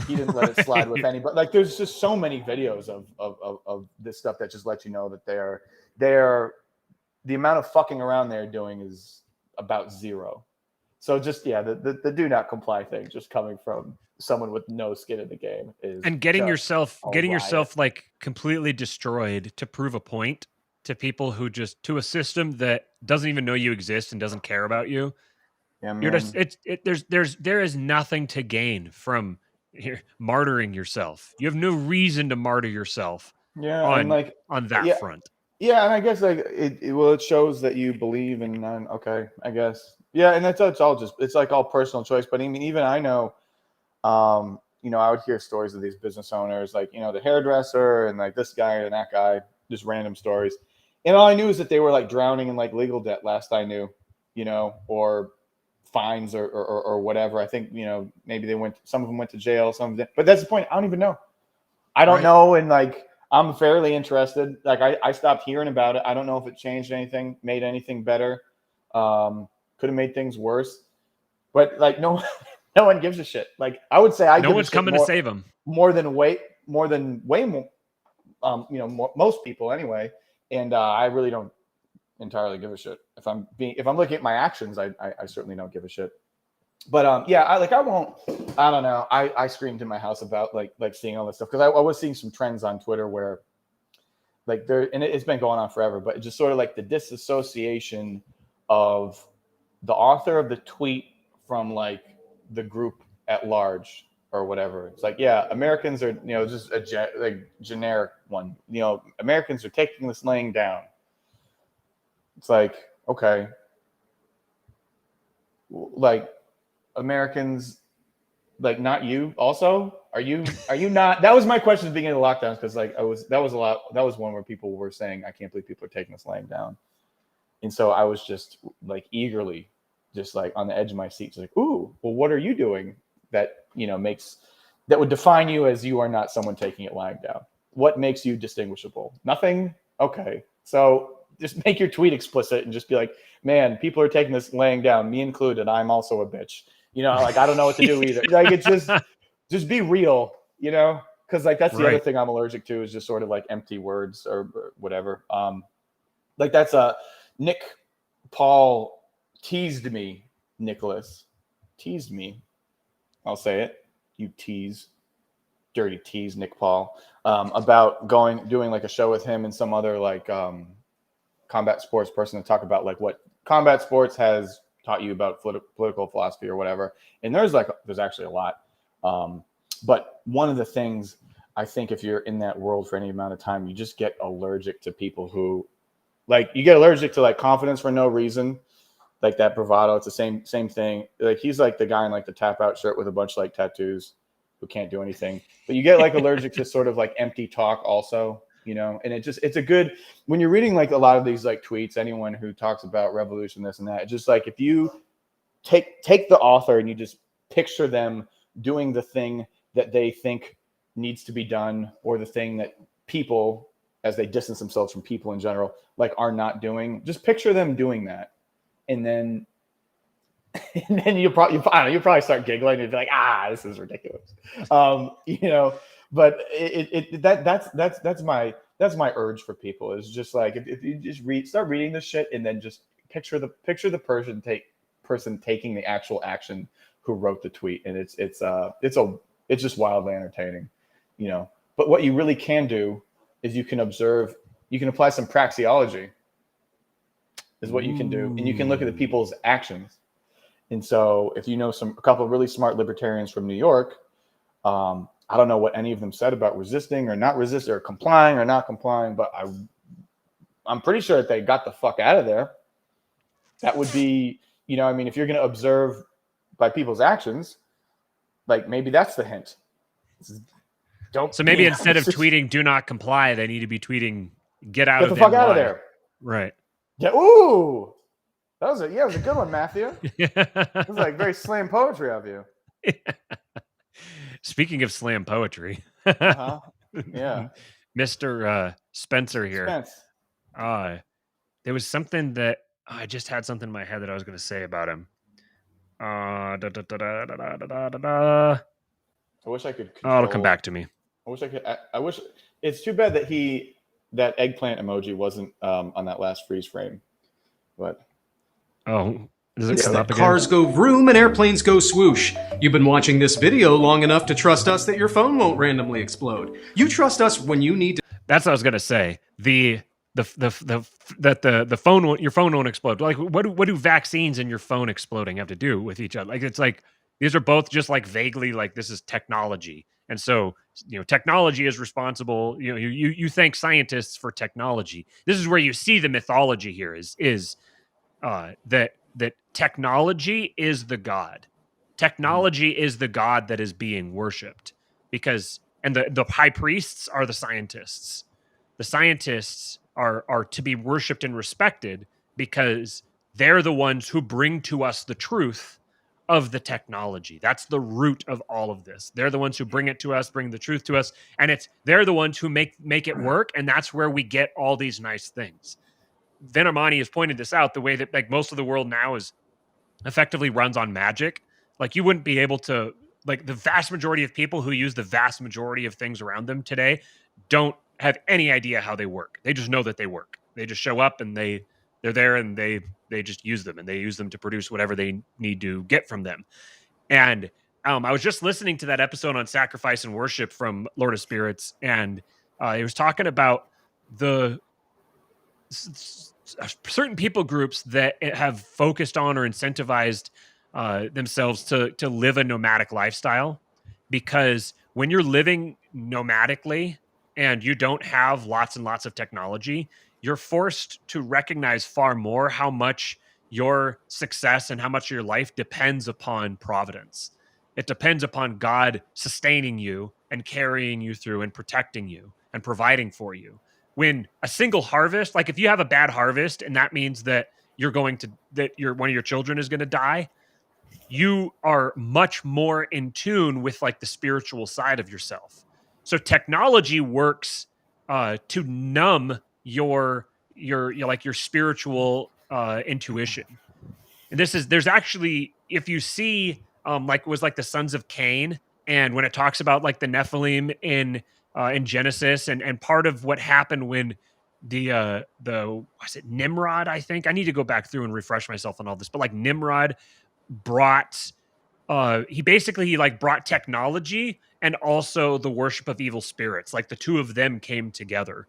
A: He didn't let it slide with anybody. Like, there's just so many videos of this stuff that just let you know that they're the amount of fucking around they're doing is about zero. So just the do not comply thing just coming from someone with no skin in the game is
B: and getting yourself like completely destroyed to prove a point to people who to a system that doesn't even know you exist and doesn't care about you.
A: Yeah, man.
B: You're just there is nothing to gain from martyring yourself. You have no reason to martyr yourself on that front.
A: Yeah, and I guess like it shows that you believe in okay, I guess. Yeah, and it's all just it's like all personal choice. But I mean, even I know, I would hear stories of these business owners, like the hairdresser and like this guy and that guy, just random stories. And all I knew is that they were like drowning in like legal debt. Last I knew, or fines or whatever. I think maybe some of them went to jail, some of them. But that's the point. I don't even know. I don't know, and like. I'm fairly interested. Like I stopped hearing about it. I don't know if it changed anything, made anything better. Could have made things worse. But like no one gives a shit. Like I would say
B: no one's coming to save them.
A: More than way more. Most people anyway. And I really don't entirely give a shit. If I'm looking at my actions, I certainly don't give a shit. But I don't know. I screamed in my house about like seeing all this stuff because I was seeing some trends on Twitter where like and it's been going on forever, but just sort of like the disassociation of the author of the tweet from like the group at large or whatever. It's like, yeah, Americans are, just a generic one. Americans are taking this laying down. It's like, okay, like. Americans, like not you also? Are you not? That was my question at the beginning of the lockdowns because like that was one where people were saying, I can't believe people are taking this laying down. And so I was just like eagerly just like on the edge of my seat, just like, ooh, well, what are you doing that that would define you as you are not someone taking it lying down? What makes you distinguishable? Nothing? Okay. So just make your tweet explicit and just be like, man, people are taking this laying down, me included. I'm also a bitch. Like I don't know what to do either. Like it's just be real, because like that's the other thing I'm allergic to is just sort of like empty words or whatever. Like that's Nick Paul teased me, Nicholas teased me. I'll say it. You tease, dirty tease, Nick Paul, about doing like a show with him and some other like combat sports person to talk about like what combat sports has taught you about political philosophy or whatever. And there's actually a lot. But one of the things I think if you're in that world for any amount of time, you just get allergic to people who like, you get allergic to like confidence for no reason. Like that bravado. It's the same thing. Like he's like the guy in like the tap out shirt with a bunch of like tattoos who can't do anything, but you get like allergic to sort of like empty talk also. And it's a good, when you're reading like a lot of these like tweets, anyone who talks about revolution, this and that, just like if you take the author and you just picture them doing the thing that they think needs to be done, or the thing that people, as they distance themselves from people in general, like are not doing, just picture them doing that. And then you'll probably start giggling and be like, this is ridiculous. But that's my urge for people is just like if you just start reading this shit and then just picture the person taking the actual action who wrote the tweet, and it's just wildly entertaining, But what you really can do is you can observe, you can apply some praxeology, is what you can do, and you can look at the people's actions. And so if a couple of really smart libertarians from New York, I don't know what any of them said about resisting or not resist or complying or not complying, but I'm pretty sure that they got the fuck out of there. That would be, if you're going to observe by people's actions, like maybe that's the hint.
B: So maybe instead of tweeting "do not comply," they need to be tweeting "get out of
A: the fuck out of there."
B: Right.
A: Yeah. Ooh, that was a good one, Matthew. It was like very slam poetry of you.
B: Speaking of slam poetry,
A: yeah,
B: Mr. Spencer here.
A: Spence.
B: There was something that I just had something in my head that I was going to say about him.
A: I wish I could.
B: It'll come back to me.
A: I wish I could. I wish. It's too bad that that eggplant emoji wasn't on that last freeze frame, but.
B: Oh. Does it come up again?
C: Cars go vroom and airplanes go swoosh. You've been watching this video long enough to trust us that your phone won't randomly explode. You trust us when you need to.
B: That's what I was gonna say. The phone, your phone won't explode. Like what do vaccines and your phone exploding have to do with each other? Like it's like these are both just like vaguely like this is technology, And so, technology is responsible. You thank scientists for technology. This is where you see the mythology here is that technology is the god. Technology is the god that is being worshipped, and the high priests are the scientists. The scientists are to be worshipped and respected because they're the ones who bring to us the truth of the technology. That's the root of all of this. They're the ones who bring it to us, bring the truth to us, and they're the ones who make it work, and that's where we get all these nice things. Venomani has pointed this out, the way that like most of the world now is effectively runs on magic. Like you wouldn't be able to, like the vast majority of people who use the vast majority of things around them today don't have any idea how they work. They just know that they work. They just show up and they're there and they just use them, and they use them to produce whatever they need to get from them. And I was just listening to that episode on sacrifice and worship from Lord of Spirits, and it was talking about the certain people groups that have focused on or incentivized themselves to live a nomadic lifestyle, because when you're living nomadically and you don't have lots and lots of technology, you're forced to recognize far more how much your success and how much of your life depends upon providence. It depends upon God sustaining you and carrying you through and protecting you and providing for you. When a single harvest, like if you have a bad harvest and that means that one of your children is going to die, you are much more in tune with like the spiritual side of yourself. So technology works to numb your spiritual intuition. And there's actually, if you see like the sons of Cain, and when it talks about like the Nephilim in Genesis, and part of what happened when was it Nimrod, I think? I need to go back through and refresh myself on all this, but like Nimrod brought he brought technology and also the worship of evil spirits. Like the two of them came together.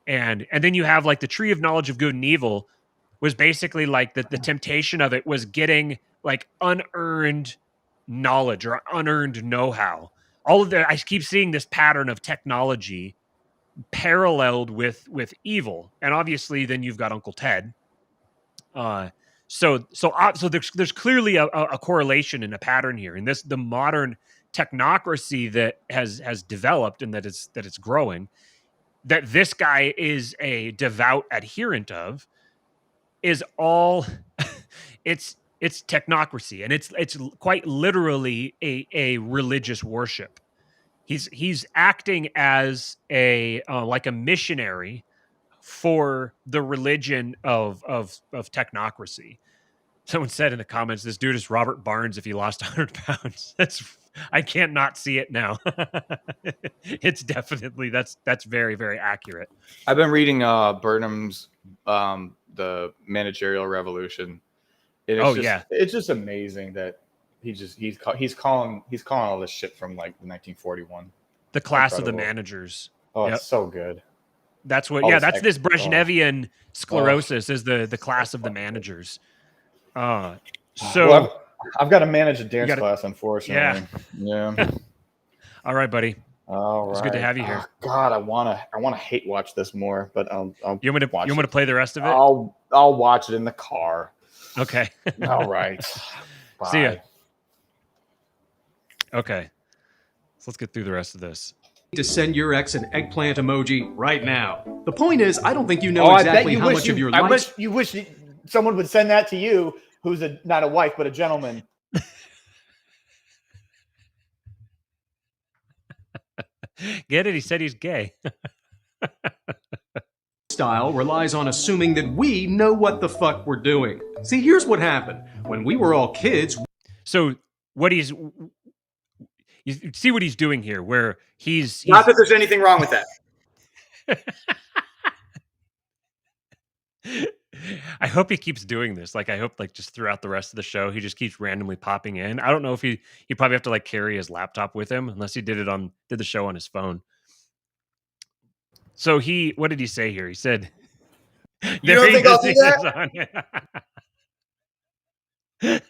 B: And then you have like the tree of knowledge of good and evil was basically like the temptation of it was getting like unearned knowledge or unearned know-how. All of that, I keep seeing this pattern of technology paralleled with evil. And obviously then you've got Uncle Ted. So there's clearly a correlation and a pattern here. And the modern technocracy that has developed and that it's growing, that this guy is a devout adherent of, is all it's technocracy, and it's quite literally a religious worship. He's acting as a like a missionary for the religion of technocracy. Someone said in the comments, "This dude is Robert Barnes if he lost 100 pounds." I can't not see it now. It's definitely that's very, very accurate.
A: I've been reading Burnham's the Managerial Revolution. It's just amazing that he's calling all this shit from like 1941.
B: The class of the managers.
A: Oh, yep. It's so good.
B: That's what. That's this Brezhnevian sclerosis is the class of the managers.
A: So I've got to manage a dance class, unfortunately. Yeah.
B: All right, buddy.
A: All right.
B: It's good to have you here.
A: God, I wanna hate watch this more, but I'll
B: you want me to play the rest of it?
A: I'll watch it in the car.
B: Okay.
A: All right. Bye.
B: See ya. Okay. So let's get through the rest of this.
C: To send your ex an eggplant emoji right now. The point is, I don't think you know exactly how much of your life.
A: I wish you wish someone would send that to you, who's not a wife but a gentleman.
B: Get it? He said he's gay.
C: Style relies on assuming that we know what the fuck we're doing. See, here's what happened. When we were all kids...
B: So, you see what he's doing here, where he's...
A: Not that there's anything wrong with that.
B: I hope he keeps doing this. Like, I hope, like, just throughout the rest of the show, he just keeps randomly popping in. I don't know if he probably have to, like, carry his laptop with him, unless he did the show on his phone. So what did he say here? He said...
A: You don't think I'll do that?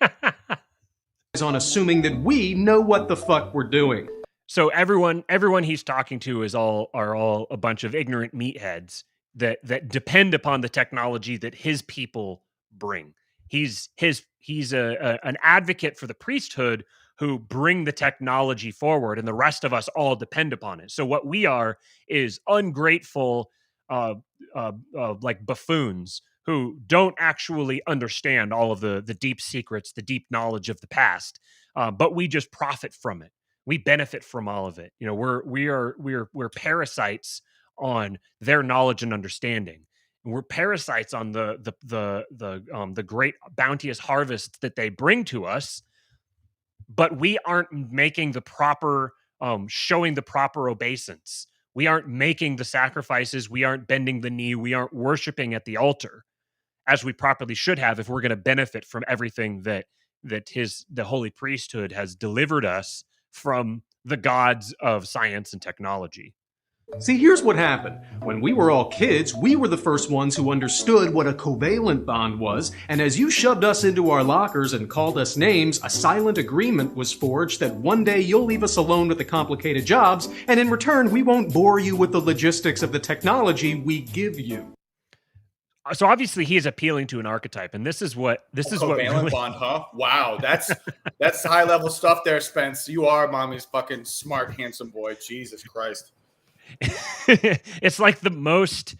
C: On assuming that we know what the fuck we're doing.
B: So everyone he's talking to are all a bunch of ignorant meatheads that depend upon the technology that his people bring. He's an advocate for the priesthood who bring the technology forward, and the rest of us all depend upon it. So what we are is ungrateful, like buffoons who don't actually understand all of the deep secrets, the deep knowledge of the past, but we just profit from it. We benefit from all of it. You know, we're parasites on their knowledge and understanding. We're parasites on the great bounteous harvest that they bring to us, but we aren't making the proper showing the proper obeisance. We aren't making the sacrifices. We aren't bending the knee. We aren't worshiping at the altar as we properly should have if we're going to benefit from everything that the holy priesthood has delivered us from the gods of science and technology.
C: See, here's what happened. When we were all kids, we were the first ones who understood what a covalent bond was, and as you shoved us into our lockers and called us names, a silent agreement was forged that one day you'll leave us alone with the complicated jobs, and in return, we won't bore you with the logistics of the technology we give you.
B: So obviously he is appealing to an archetype, and this is what
D: covalent
B: really...
D: bond, huh? Wow, that's high level stuff there, Spence. You are mommy's fucking smart, handsome boy. Jesus Christ.
B: It's like the most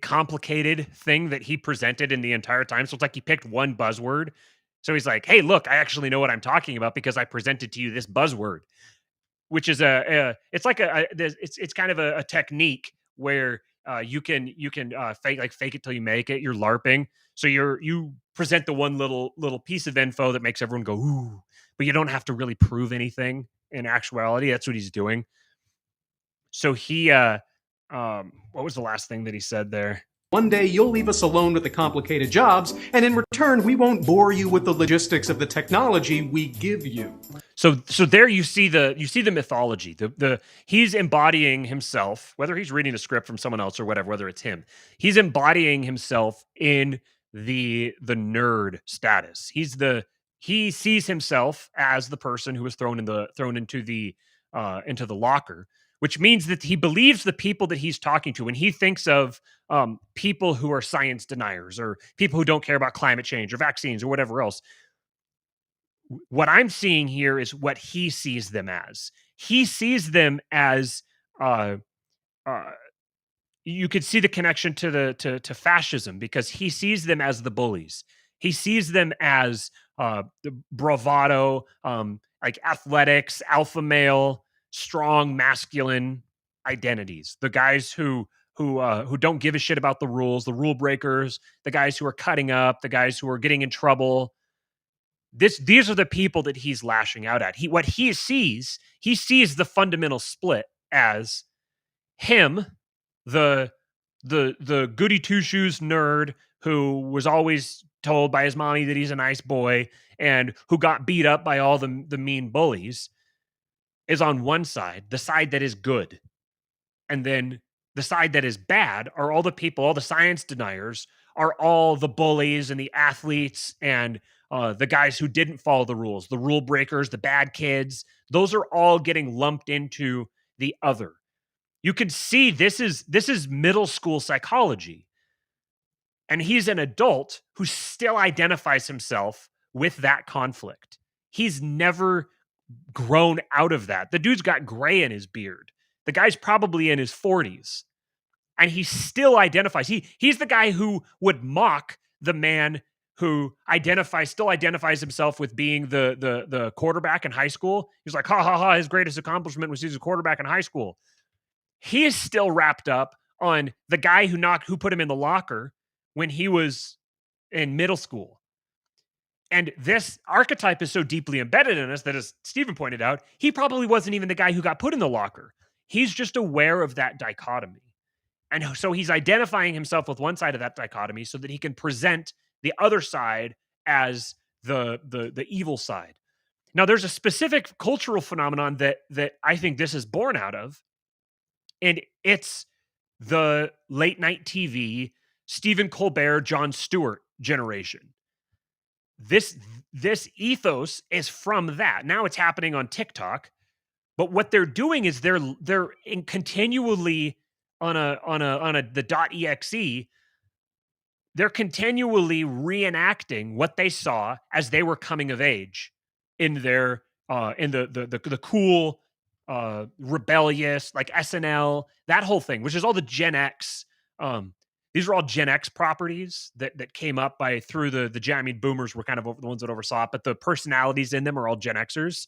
B: complicated thing that he presented in the entire time. So it's like he picked one buzzword. So he's like, "Hey, look, I actually know what I'm talking about because I presented to you this buzzword," which is it's kind of a technique where you can fake it till you make it. You're LARPing, so you present the one little piece of info that makes everyone go ooh, but you don't have to really prove anything. In actuality, that's what he's doing. So he what was the last thing that he said there?
C: One day you'll leave us alone with the complicated jobs, and in return we won't bore you with the logistics of the technology we give you.
B: So there you see the mythology. The he's embodying himself, whether he's reading a script from someone else or whatever, whether it's him. He's embodying himself in the nerd status. He sees himself as the person who was thrown into the locker, which means that he believes the people that he's talking to. When he thinks of people who are science deniers or people who don't care about climate change or vaccines or whatever else, what I'm seeing here is what he sees them as. He sees them as you could see the connection to fascism because he sees them as the bullies. He sees them as the bravado, like athletics, alpha male, strong masculine identities. The guys who don't give a shit about the rules, the rule breakers, the guys who are cutting up, the guys who are getting in trouble. These are the people that he's lashing out at. He sees the fundamental split as him, the goody two shoes nerd who was always told by his mommy that he's a nice boy and who got beat up by all the mean bullies, is on one side, the side that is good. And then the side that is bad are all the people, all the science deniers, are all the bullies and the athletes and the guys who didn't follow the rules, the rule breakers, the bad kids. Those are all getting lumped into the other. You could see this is middle school psychology. And he's an adult who still identifies himself with that conflict. He's never grown out of that. The dude's got gray in his beard. The guy's probably in his 40s. And he still identifies. He's the guy who would mock the man who still identifies himself with being the quarterback in high school. He's like, ha ha ha, his greatest accomplishment was he's a quarterback in high school. He is still wrapped up on the guy who put him in the locker when he was in middle school. And this archetype is so deeply embedded in us that, as Stephen pointed out, he probably wasn't even the guy who got put in the locker. He's just aware of that dichotomy. And so he's identifying himself with one side of that dichotomy so that he can present the other side as the evil side. Now, there's a specific cultural phenomenon that I think this is born out of, and it's the late night TV, Stephen Colbert, Jon Stewart generation. this ethos is from that. Now it's happening on TikTok, but what they're doing is they're continually on the .exe. They're continually reenacting what they saw as they were coming of age in their in the cool rebellious, like SNL, that whole thing, which is all the Gen X. These are all Gen X properties that came up through the I mean, boomers were kind of the ones that oversaw it, but the personalities in them are all Gen Xers.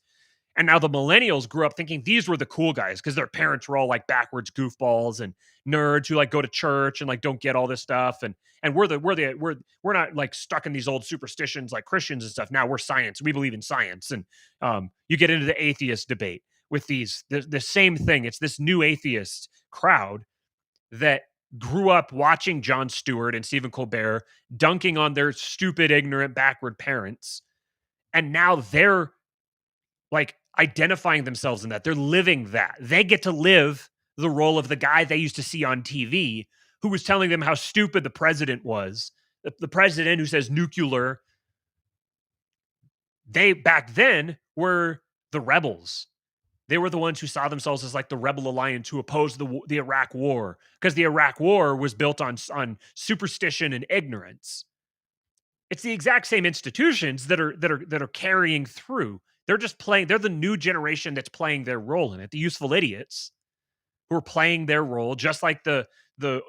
B: And now the millennials grew up thinking these were the cool guys because their parents were all like backwards goofballs and nerds who like go to church and like don't get all this stuff. And we're not like stuck in these old superstitions like Christians and stuff. Now we're science. We believe in science. And you get into the atheist debate with the same thing. It's this new atheist crowd that grew up watching Jon Stewart and Stephen Colbert dunking on their stupid, ignorant, backward parents. And now they're like identifying themselves in that. They're living that. They get to live the role of the guy they used to see on TV who was telling them how stupid the president was. The president who says nuclear. They back then were the rebels. They were the ones who saw themselves as like the rebel alliance who opposed the Iraq War, because the Iraq War was built on superstition and ignorance. It's the exact same institutions that are carrying through. They're just playing. They're the new generation that's playing their role in it. The useful idiots who are playing their role, just like the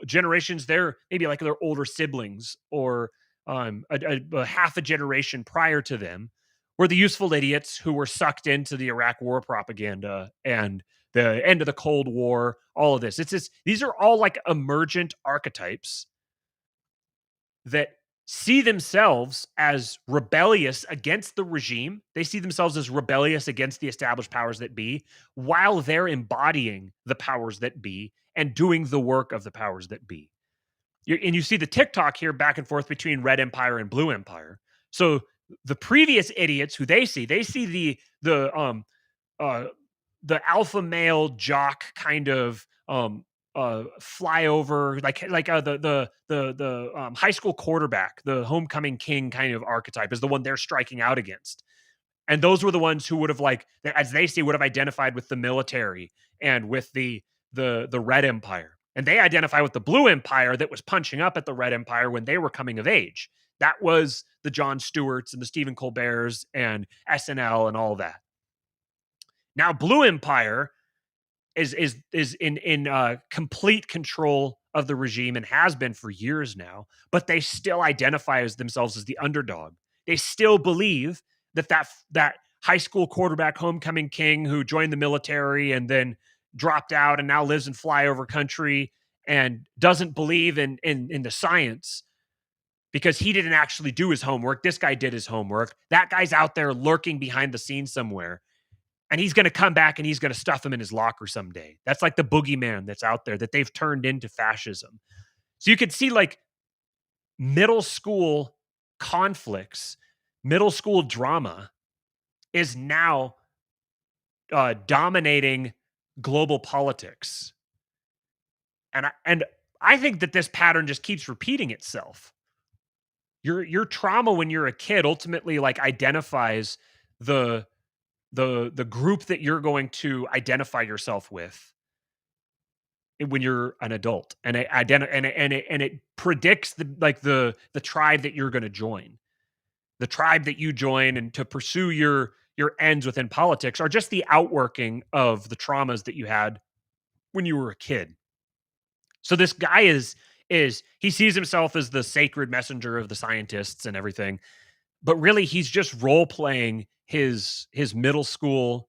B: generations they're maybe like their older siblings or a half a generation prior to them, were the useful idiots who were sucked into the Iraq War propaganda and the end of the Cold War. All of this. These are all like emergent archetypes that see themselves as rebellious against the regime. They see themselves as rebellious against the established powers that be, while they're embodying the powers that be and doing the work of the powers that be. And you see the TikTok here back and forth between Red Empire and Blue Empire. So the previous idiots who they see the alpha male jock kind of flyover, like the high school quarterback, the homecoming king kind of archetype is the one they're striking out against. And those were the ones who would have, like, as they see, would have identified with the military and with the Red Empire. And they identify with the Blue Empire that was punching up at the Red Empire when they were coming of age. That was the Jon Stewarts and the Stephen Colberts and SNL and all that. Now Blue Empire is in complete control of the regime and has been for years now, but they still identify as themselves as the underdog. They still believe that high school quarterback homecoming king who joined the military and then dropped out and now lives in flyover country and doesn't believe in the science because he didn't actually do his homework. This guy did his homework. That guy's out there lurking behind the scenes somewhere. And he's going to come back and he's going to stuff him in his locker someday. That's like the boogeyman that's out there that they've turned into fascism. So you could see like middle school conflicts, middle school drama is now dominating global politics. And I think that this pattern just keeps repeating itself. Your trauma when you're a kid ultimately like identifies the group that you're going to identify yourself with when you're an adult, and it predicts the tribe that you're going to join. The tribe that you join and to pursue your ends within politics are just the outworking of the traumas that you had when you were a kid. So this guy is he sees himself as the sacred messenger of the scientists and everything, but really he's just role playing his middle school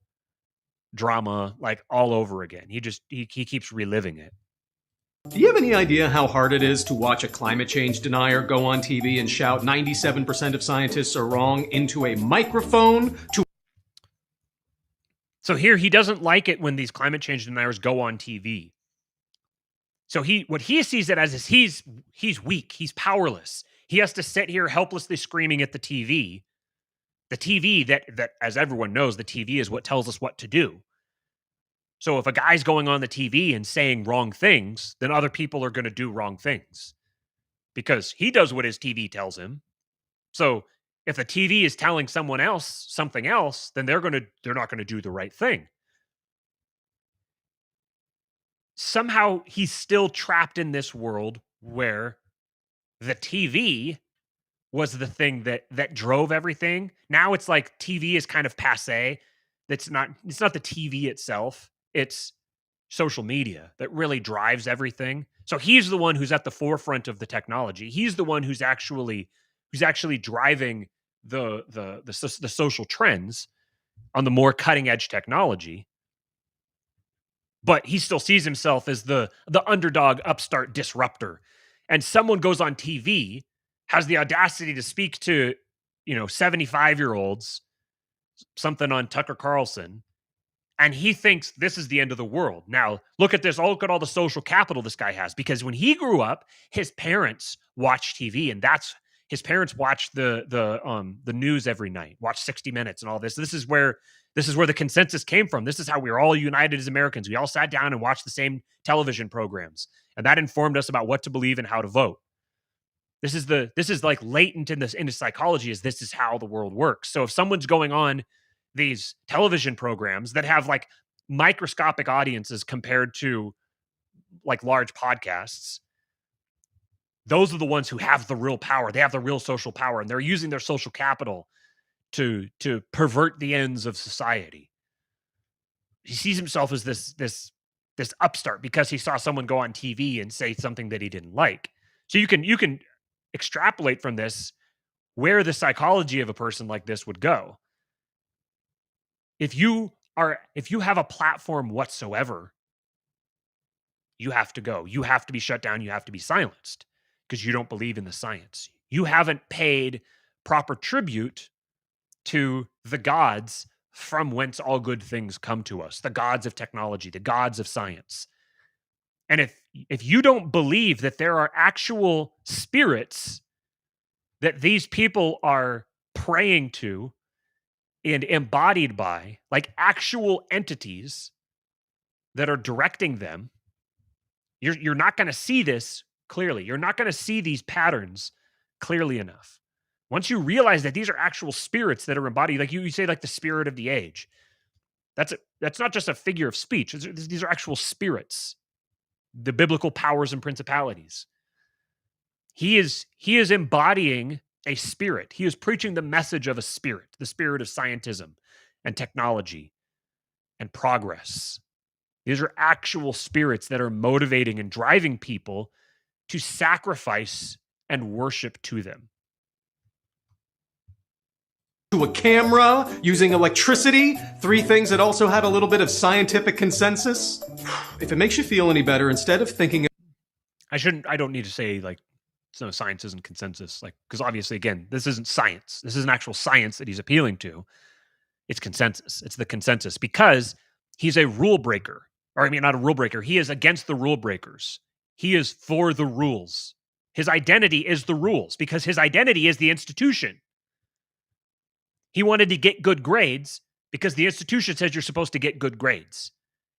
B: drama like all over again. He keeps reliving it.
C: Do you have any idea how hard it is to watch a climate change denier go on TV and shout 97% of scientists are wrong into a microphone to...
B: So here he doesn't like it when these climate change deniers go on TV. So what he sees it as is he's weak, he's powerless. He has to sit here helplessly screaming at the TV. The TV that, as everyone knows, the TV is what tells us what to do. So if a guy's going on the TV and saying wrong things, then other people are going to do wrong things because he does what his TV tells him. So If the TV is telling someone else something else, then they're not going to do the right thing. Somehow he's still trapped in this world where the TV was the thing that drove everything. Now it's like TV is kind of passé. It's not the TV itself. It's social media that really drives everything. So he's the one who's at the forefront of the technology. He's the one who's actually driving the social trends on the more cutting edge technology. But he still sees himself as the underdog upstart disruptor. And someone goes on TV, has the audacity to speak to, 75-year-olds, something on Tucker Carlson, and he thinks this is the end of the world. Now, look at this. Oh, look at all the social capital this guy has. Because when he grew up, his parents watched TV, and his parents watched the news every night, watched 60 Minutes and all this. This is where the consensus came from. This is how we were all united as Americans. We all sat down and watched the same television programs, and that informed us about what to believe and how to vote. This is like latent into psychology, is this is how the world works. So if someone's going on these television programs that have like microscopic audiences compared to like large podcasts, those are the ones who have the real power. They have the real social power, and they're using their social capital to pervert the ends of society. He sees himself as this upstart because he saw someone go on TV and say something that he didn't like. So you can extrapolate from this where the psychology of a person like this would go. If you have a platform whatsoever, you have to go. You have to be shut down. You have to be silenced because you don't believe in the science. You haven't paid proper tribute to the gods from whence all good things come to us, the gods of technology, the gods of science. And if you don't believe that there are actual spirits that these people are praying to and embodied by, like actual entities that are directing them, you're not going to see this clearly. You're not going to see these patterns clearly enough. Once you realize that these are actual spirits that are embodied, like you say, like the spirit of the age, that's not just a figure of speech. These are actual spirits, the biblical powers and principalities. He is embodying a spirit. He is preaching the message of a spirit, the spirit of scientism and technology and progress. These are actual spirits that are motivating and driving people to sacrifice and worship to them.
C: To a camera, using electricity, 3 things that also had a little bit of scientific consensus. If it makes you feel any better, instead of thinking...
B: I don't need to say like, no, science isn't consensus, like, because obviously, again, this isn't science. This isn't actual science that he's appealing to. It's consensus. It's the consensus because he's a rule breaker. Or I mean, not a rule breaker. He is against the rule breakers. He is for the rules. His identity is the rules because his identity is the institution. He wanted to get good grades because the institution says you're supposed to get good grades.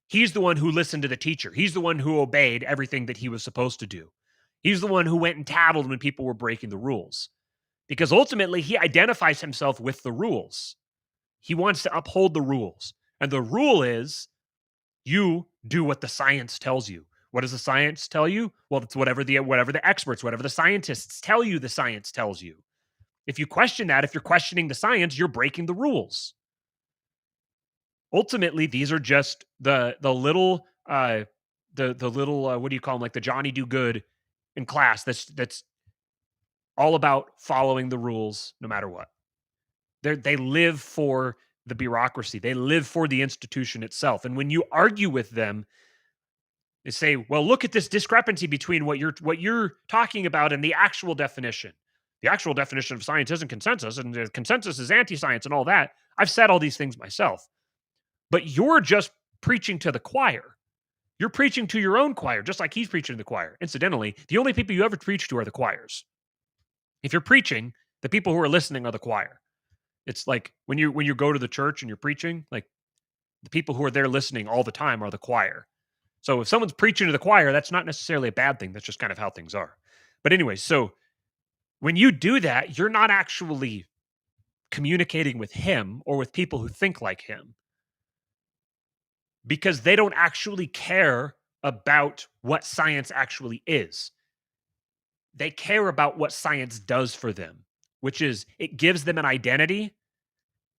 B: He's the one who listened to the teacher. He's the one who obeyed everything that he was supposed to do. He's the one who went and tattled when people were breaking the rules. Because ultimately, he identifies himself with the rules. He wants to uphold the rules. And the rule is, you do what the science tells you. What does the science tell you? Well, it's whatever the experts, whatever the scientists tell you the science tells you. If you question that, if you're questioning the science, you're breaking the rules. Ultimately, these are just the little what do you call them? Like the Johnny Do Good in class. That's all about following the rules, no matter what. They live for the bureaucracy. They live for the institution itself. And when you argue with them, they say, "Well, look at this discrepancy between what you're talking about and the actual definition. The actual definition of science isn't consensus, and the consensus is anti-science and all that." I've said all these things myself. But you're just preaching to the choir. You're preaching to your own choir, just like he's preaching to the choir. Incidentally, the only people you ever preach to are the choirs. If you're preaching, the people who are listening are the choir. It's like when you go to the church and you're preaching, like the people who are there listening all the time are the choir. So if someone's preaching to the choir, that's not necessarily a bad thing. That's just kind of how things are. But anyway, so when you do that, you're not actually communicating with him or with people who think like him, because they don't actually care about what science actually is. They care about what science does for them, which is it gives them an identity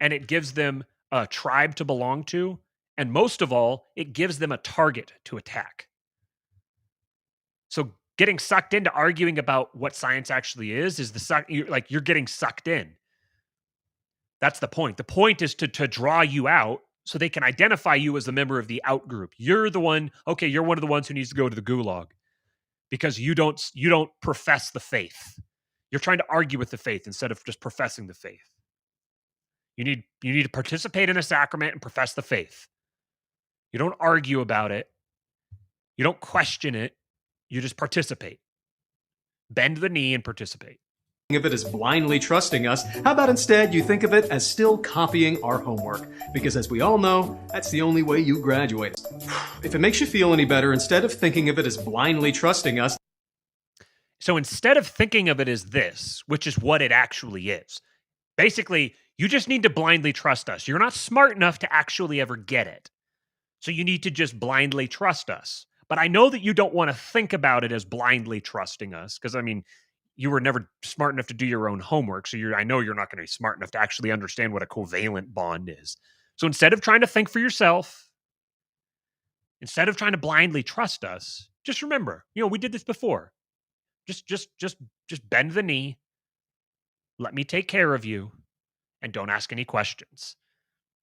B: and it gives them a tribe to belong to. And most of all, it gives them a target to attack. So getting sucked into arguing about what science actually is you're getting sucked in. That's the point. The point is to draw you out so they can identify you as a member of the out group. You're the one, okay, you're one of the ones who needs to go to the gulag because you don't profess the faith. You're trying to argue with the faith instead of just professing the faith. You need to participate in a sacrament and profess the faith. You don't argue about it. You don't question it. You just participate. Bend the knee and participate.
C: Of it as blindly trusting us, how about instead you think of it as still copying our homework? Because as we all know, that's the only way you graduate. If it makes you feel any better, instead of thinking of it as blindly trusting us...
B: So instead of thinking of it as this, which is what it actually is, basically, you just need to blindly trust us. You're not smart enough to actually ever get it. So you need to just blindly trust us. But I know that you don't want to think about it as blindly trusting us, because, I mean, you were never smart enough to do your own homework, so I know you're not going to be smart enough to actually understand what a covalent bond is. So instead of trying to think for yourself, instead of trying to blindly trust us, just remember, we did this before. Just bend the knee, let me take care of you, and don't ask any questions.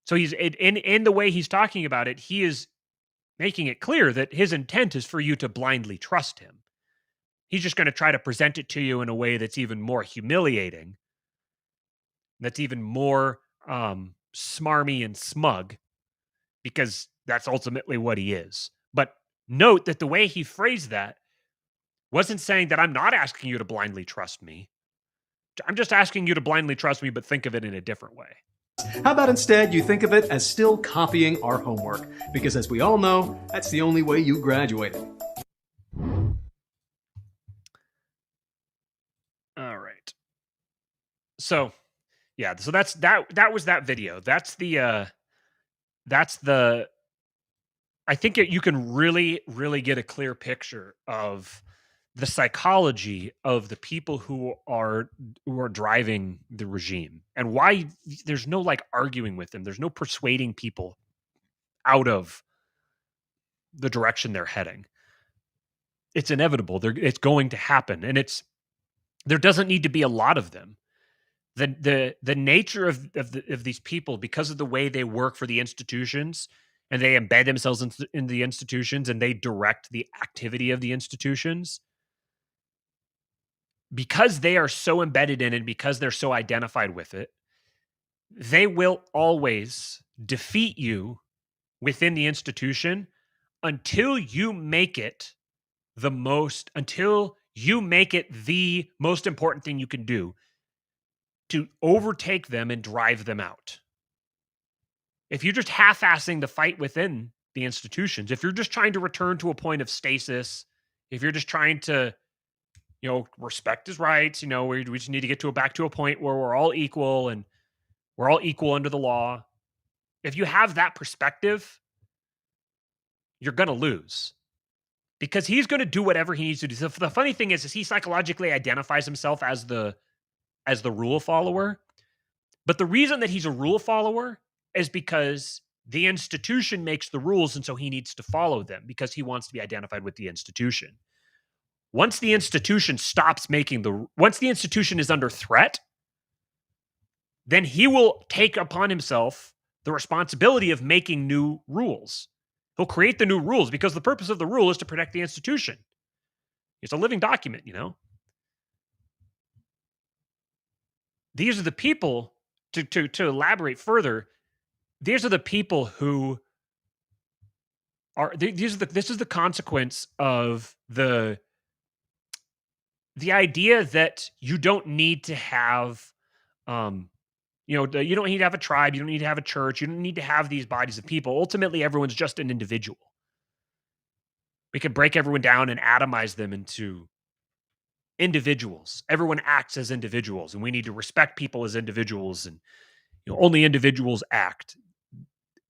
B: So he's in the way he's talking about it, he is making it clear that his intent is for you to blindly trust him. He's just going to try to present it to you in a way that's even more humiliating, that's even more smarmy and smug, because that's ultimately what he is. But note that the way he phrased that wasn't saying that I'm not asking you to blindly trust me. I'm just asking you to blindly trust me, but think of it in a different way.
C: How about instead you think of it as still copying our homework? Because as we all know, that's the only way you graduated.
B: All right. So, yeah, so that was that video. That's the I think you can really, really get a clear picture of the psychology of the people who are driving the regime and why there's no arguing with them. There's no persuading people out of the direction they're heading. It's inevitable. It's going to happen, and there doesn't need to be a lot of them. The nature of these people, because of the way they work for the institutions and they embed themselves in the institutions and they direct the activity of the institutions, because they are so embedded in it, because they're so identified with it, they will always defeat you within the institution until you make it the most important thing you can do to overtake them and drive them out. If you're just half-assing the fight within the institutions, if you're just trying to return to a point of stasis, if you're just trying to, respect his rights, we just need to get back to a point where we're all equal and we're all equal under the law. If you have that perspective, you're going to lose. Because he's going to do whatever he needs to do. So the funny thing is he psychologically identifies himself as the rule follower. But the reason that he's a rule follower is because the institution makes the rules, and so he needs to follow them because he wants to be identified with the institution. Once the institution once the institution is under threat, then he will take upon himself the responsibility of making new rules. He'll create the new rules because the purpose of the rule is to protect the institution. It's a living document, These are the people, to elaborate further, these are the people who are, this is the consequence of the idea that you don't need to have, you don't need to have a tribe, you don't need to have a church, you don't need to have these bodies of people. Ultimately, everyone's just an individual. We can break everyone down and atomize them into individuals. Everyone acts as individuals, and we need to respect people as individuals, and only individuals act.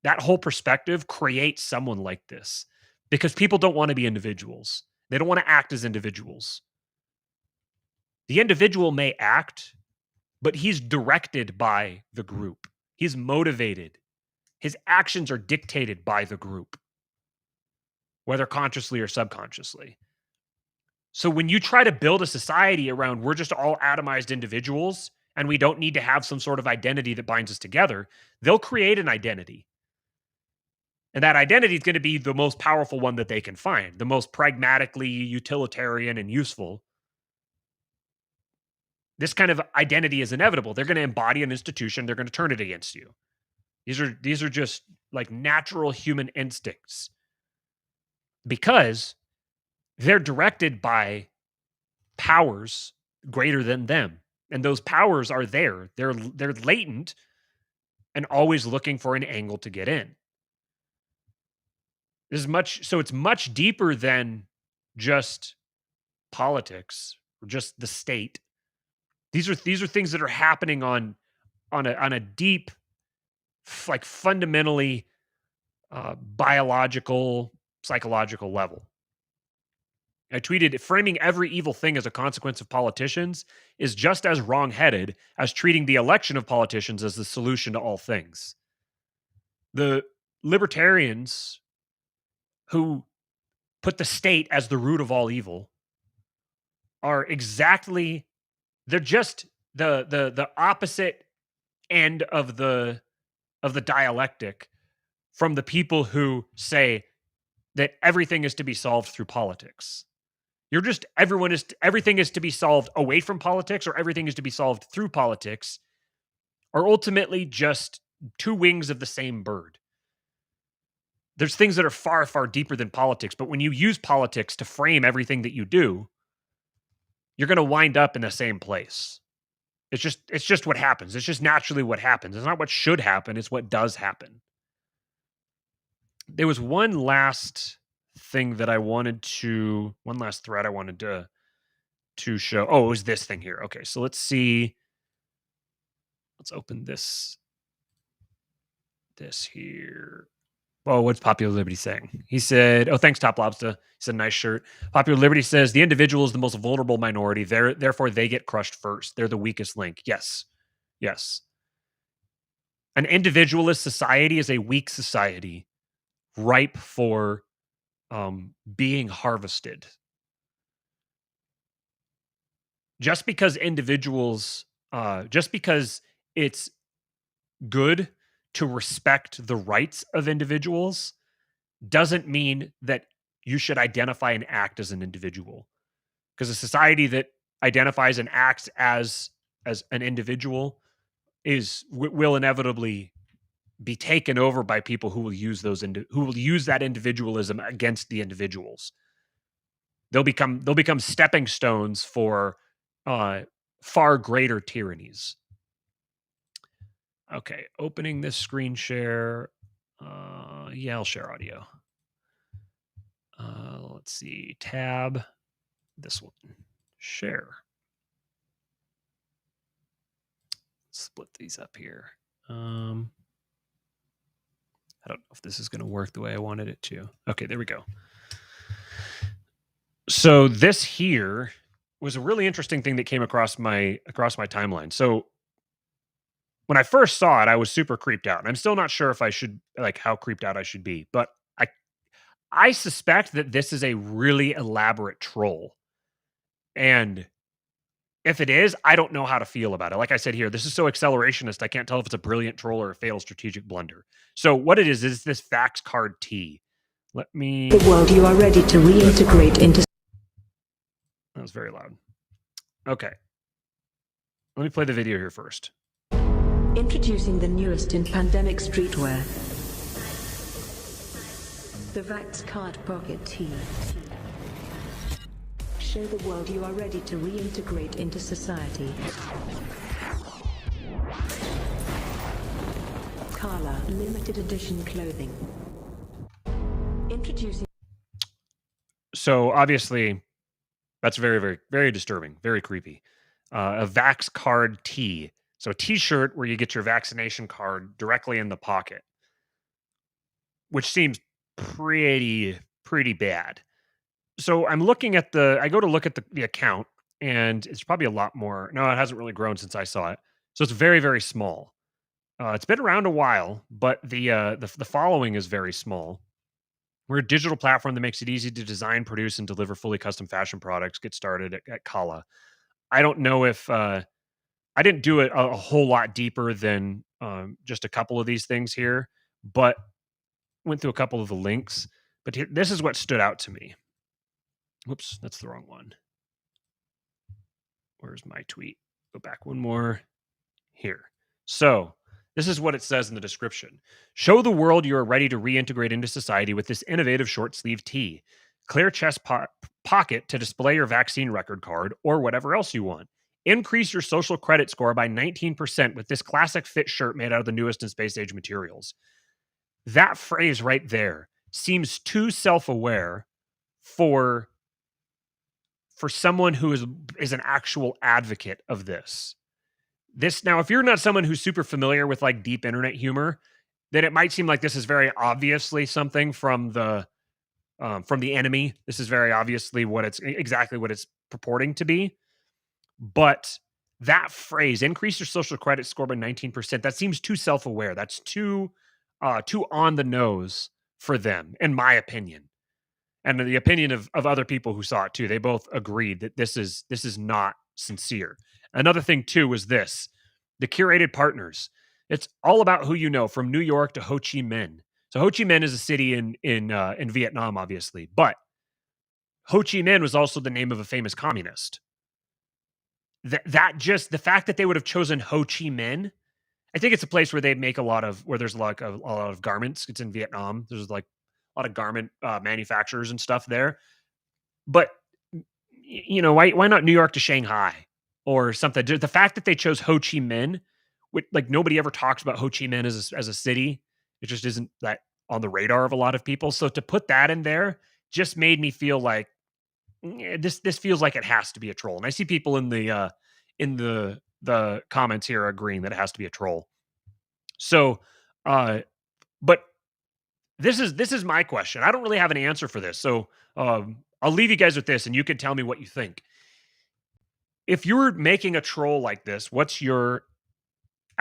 B: That whole perspective creates someone like this because people don't want to be individuals. They don't want to act as individuals. The individual may act, but he's directed by the group. He's motivated. His actions are dictated by the group, whether consciously or subconsciously. So when you try to build a society around we're just all atomized individuals and we don't need to have some sort of identity that binds us together, they'll create an identity. And that identity is going to be the most powerful one that they can find, the most pragmatically utilitarian and useful. This kind of identity is inevitable. They're going to embody an institution. They're going to turn it against you. These are just like natural human instincts because they're directed by powers greater than them. And those powers are there. They're latent and always looking for an angle to get in. It's much deeper than just politics or just the state. These are things that are happening on a deep, like fundamentally biological, psychological level. I tweeted, framing every evil thing as a consequence of politicians is just as wrong-headed as treating the election of politicians as the solution to all things. The libertarians who put the state as the root of all evil are they're just the opposite end of the dialectic from the people who say that everything is to be solved through politics. Everything is to be solved away from politics or everything is to be solved through politics are ultimately just two wings of the same bird. There's things that are far, far deeper than politics, but when you use politics to frame everything that you do, you're going to wind up in the same place. It's just what happens. It's just naturally what happens. It's not what should happen. It's what does happen. There was one last thread I wanted to show. Oh, it was this thing here. Okay, so let's see. Let's open this here. Oh, what's Popular Liberty saying? He said, oh, thanks, Top Lobster. He said, nice shirt. Popular Liberty says, the individual is the most vulnerable minority. Therefore, they get crushed first. They're the weakest link. Yes. An individualist society is a weak society, ripe for being harvested. Just because it's good to respect the rights of individuals doesn't mean that you should identify and act as an individual. Because a society that identifies and acts as an individual will inevitably be taken over by people who will use that individualism against the individuals. They'll become stepping stones for far greater tyrannies. Okay, opening this screen share. Yeah, I'll share audio. Let's see, tab, this one, share. Split these up here. I don't know if this is going to work the way I wanted it to. Okay, there we go. So this here was a really interesting thing that came across my timeline. So when I first saw it, I was super creeped out. And I'm still not sure if I should, like, how creeped out I should be. But I suspect that this is a really elaborate troll. And if it is, I don't know how to feel about it. Like I said here, this is so accelerationist, I can't tell if it's a brilliant troll or a fatal strategic blunder. So what it is this fax card T. Let me...
E: The world you are ready to reintegrate into...
B: That was very loud. Okay. Let me play the video here first.
E: Introducing the newest in pandemic streetwear. The Vax Card Pocket T. Show the world you are ready to reintegrate into society. Carla, limited edition clothing. Introducing...
B: So obviously, That's very, very, very disturbing, very creepy. A Vax card T. So a T-shirt where you get your vaccination card directly in the pocket, which seems pretty bad. So I'm looking at I go to look at the account, and it's probably a lot more. No, it hasn't really grown since I saw it. So it's very, very small. It's been around a while, but the following is very small. We're a digital platform that makes it easy to design, produce, and deliver fully custom fashion products. Get started at Kala. I don't know if I didn't do it a whole lot deeper than just a couple of these things here, but went through a couple of the links. But this is what stood out to me. Whoops, that's the wrong one. Where's my tweet? Go back one more. Here. So this is what it says in the description. Show the world you are ready to reintegrate into society with this innovative short sleeve tee. Clear chest pocket to display your vaccine record card or whatever else you want. Increase your social credit score by 19% with this classic fit shirt made out of the newest in space age materials. That phrase right there seems too self-aware for someone who is an actual advocate of this. Now, if you're not someone who's super familiar with like deep internet humor, then it might seem like this is very obviously something from the enemy. This is very obviously exactly what it's purporting to be. But that phrase, increase your social credit score by 19%, that seems too self-aware. That's too on the nose for them, in my opinion. And the opinion of other people who saw it too. They both agreed that this is not sincere. Another thing too was the curated partners. It's all about who you know, from New York to Ho Chi Minh. So Ho Chi Minh is a city in Vietnam, obviously, but Ho Chi Minh was also the name of a famous communist. That just the fact that they would have chosen Ho Chi Minh, I think it's a place where they make where there's like a lot of garments. It's in Vietnam. There's like a lot of garment manufacturers and stuff there. But why not New York to Shanghai or something? The fact that they chose Ho Chi Minh, like nobody ever talks about Ho Chi Minh as a city. It just isn't that on the radar of a lot of people. So to put that in there just made me feel like this feels like it has to be a troll. And I see people in the comments here agreeing that it has to be a troll. So, but this is my question. I don't really have an answer for this. So I'll leave you guys with this and you can tell me what you think. If you're making a troll like this, what's your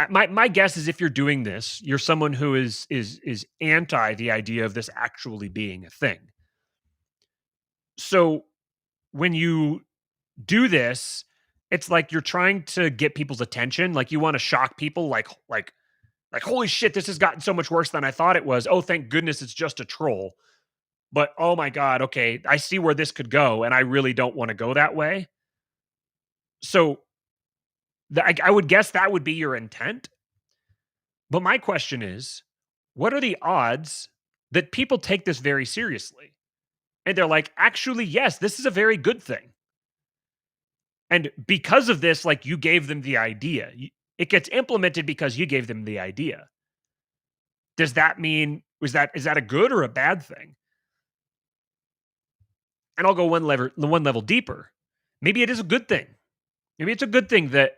B: my guess is if you're doing this, you're someone who is anti the idea of this actually being a thing. So when you do this, it's like you're trying to get people's attention. Like you want to shock people like holy shit, this has gotten so much worse than I thought it was. Oh, thank goodness it's just a troll. But oh my God, okay, I see where this could go, and I really don't want to go that way. So I would guess that would be your intent. But my question is, what are the odds that people take this very seriously? And they're like, actually, yes, this is a very good thing. And because of this, like you gave them the idea. It gets implemented because you gave them the idea. Does that mean, is that a good or a bad thing? And I'll go one level deeper. Maybe it is a good thing. Maybe it's a good thing that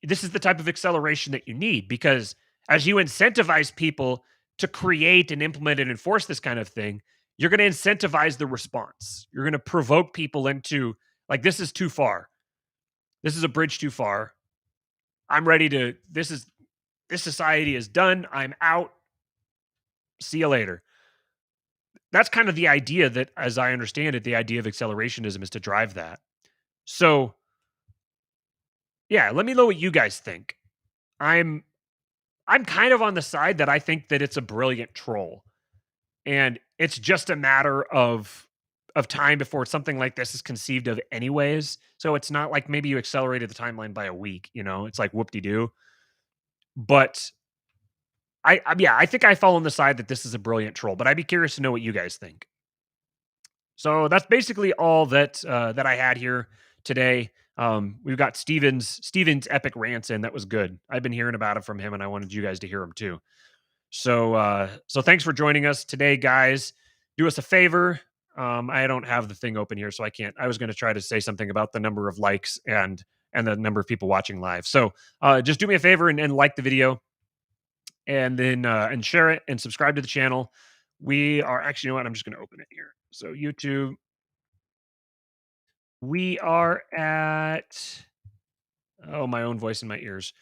B: this is the type of acceleration that you need, because as you incentivize people to create and implement and enforce this kind of thing, you're going to incentivize the response. You're going to provoke people into like, this is too far. This is a bridge too far. I'm ready to, this society is done. I'm out. See you later. That's kind of the idea that, as I understand it, the idea of accelerationism is to drive that. So, yeah, let me know what you guys think. I'm kind of on the side that I think that it's a brilliant troll. And it's just a matter of time before something like this is conceived of anyways. So it's not like maybe you accelerated the timeline by a week, it's like whoop-de-doo. But I think I fall on the side that this is a brilliant troll, but I'd be curious to know what you guys think. So that's basically all that I had here today. We've got Steven's epic rants in. That was good. I've been hearing about it from him, and I wanted you guys to hear him too. So thanks for joining us today, guys. Do us a favor. I don't have the thing open here, so I can't. I was going to try to say something about the number of likes and the number of people watching live. So just do me a favor and like the video, and then and share it and subscribe to the channel. We are actually, you know what? I'm just going to open it here. So YouTube, we are at my own voice in my ears.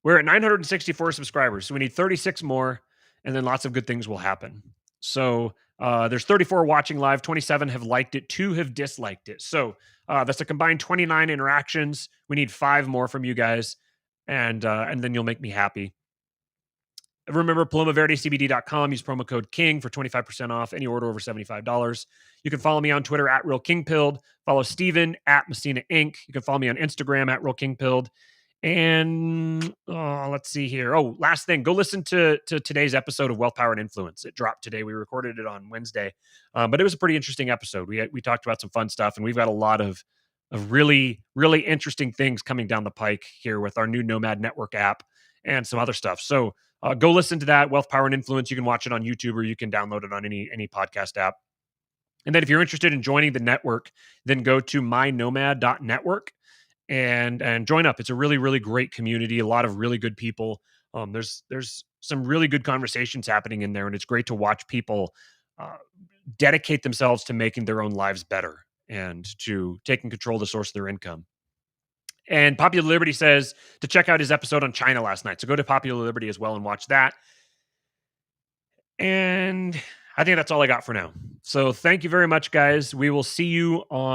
B: We're at 964 subscribers, so we need 36 more, and then lots of good things will happen. So there's 34 watching live, 27 have liked it, 2 have disliked it. So that's a combined 29 interactions. We need 5 more from you guys, and then you'll make me happy. Remember, PalomaVerdeCBD.com. Use promo code KING for 25% off any order over $75. You can follow me on Twitter at RealKingPilled. Follow Steven at Messina Inc. You can follow me on Instagram at RealKingPilled. And let's see here. Oh, last thing. Go listen to today's episode of Wealth, Power, and Influence. It dropped today. We recorded it on Wednesday. But it was a pretty interesting episode. We talked about some fun stuff, and we've got a lot of really, really interesting things coming down the pike here with our new Nomad Network app and some other stuff. So go listen to that, Wealth, Power, and Influence. You can watch it on YouTube or you can download it on any podcast app. And then if you're interested in joining the network, then go to mynomad.network and join up. It's a really, really great community, a lot of really good people. There's some really good conversations happening in there, and it's great to watch people dedicate themselves to making their own lives better and to taking control of the source of their income. And Popular Liberty says to check out his episode on China last night. So go to Popular Liberty as well and watch that. And I think that's all I got for now. So thank you very much, guys. We will see you on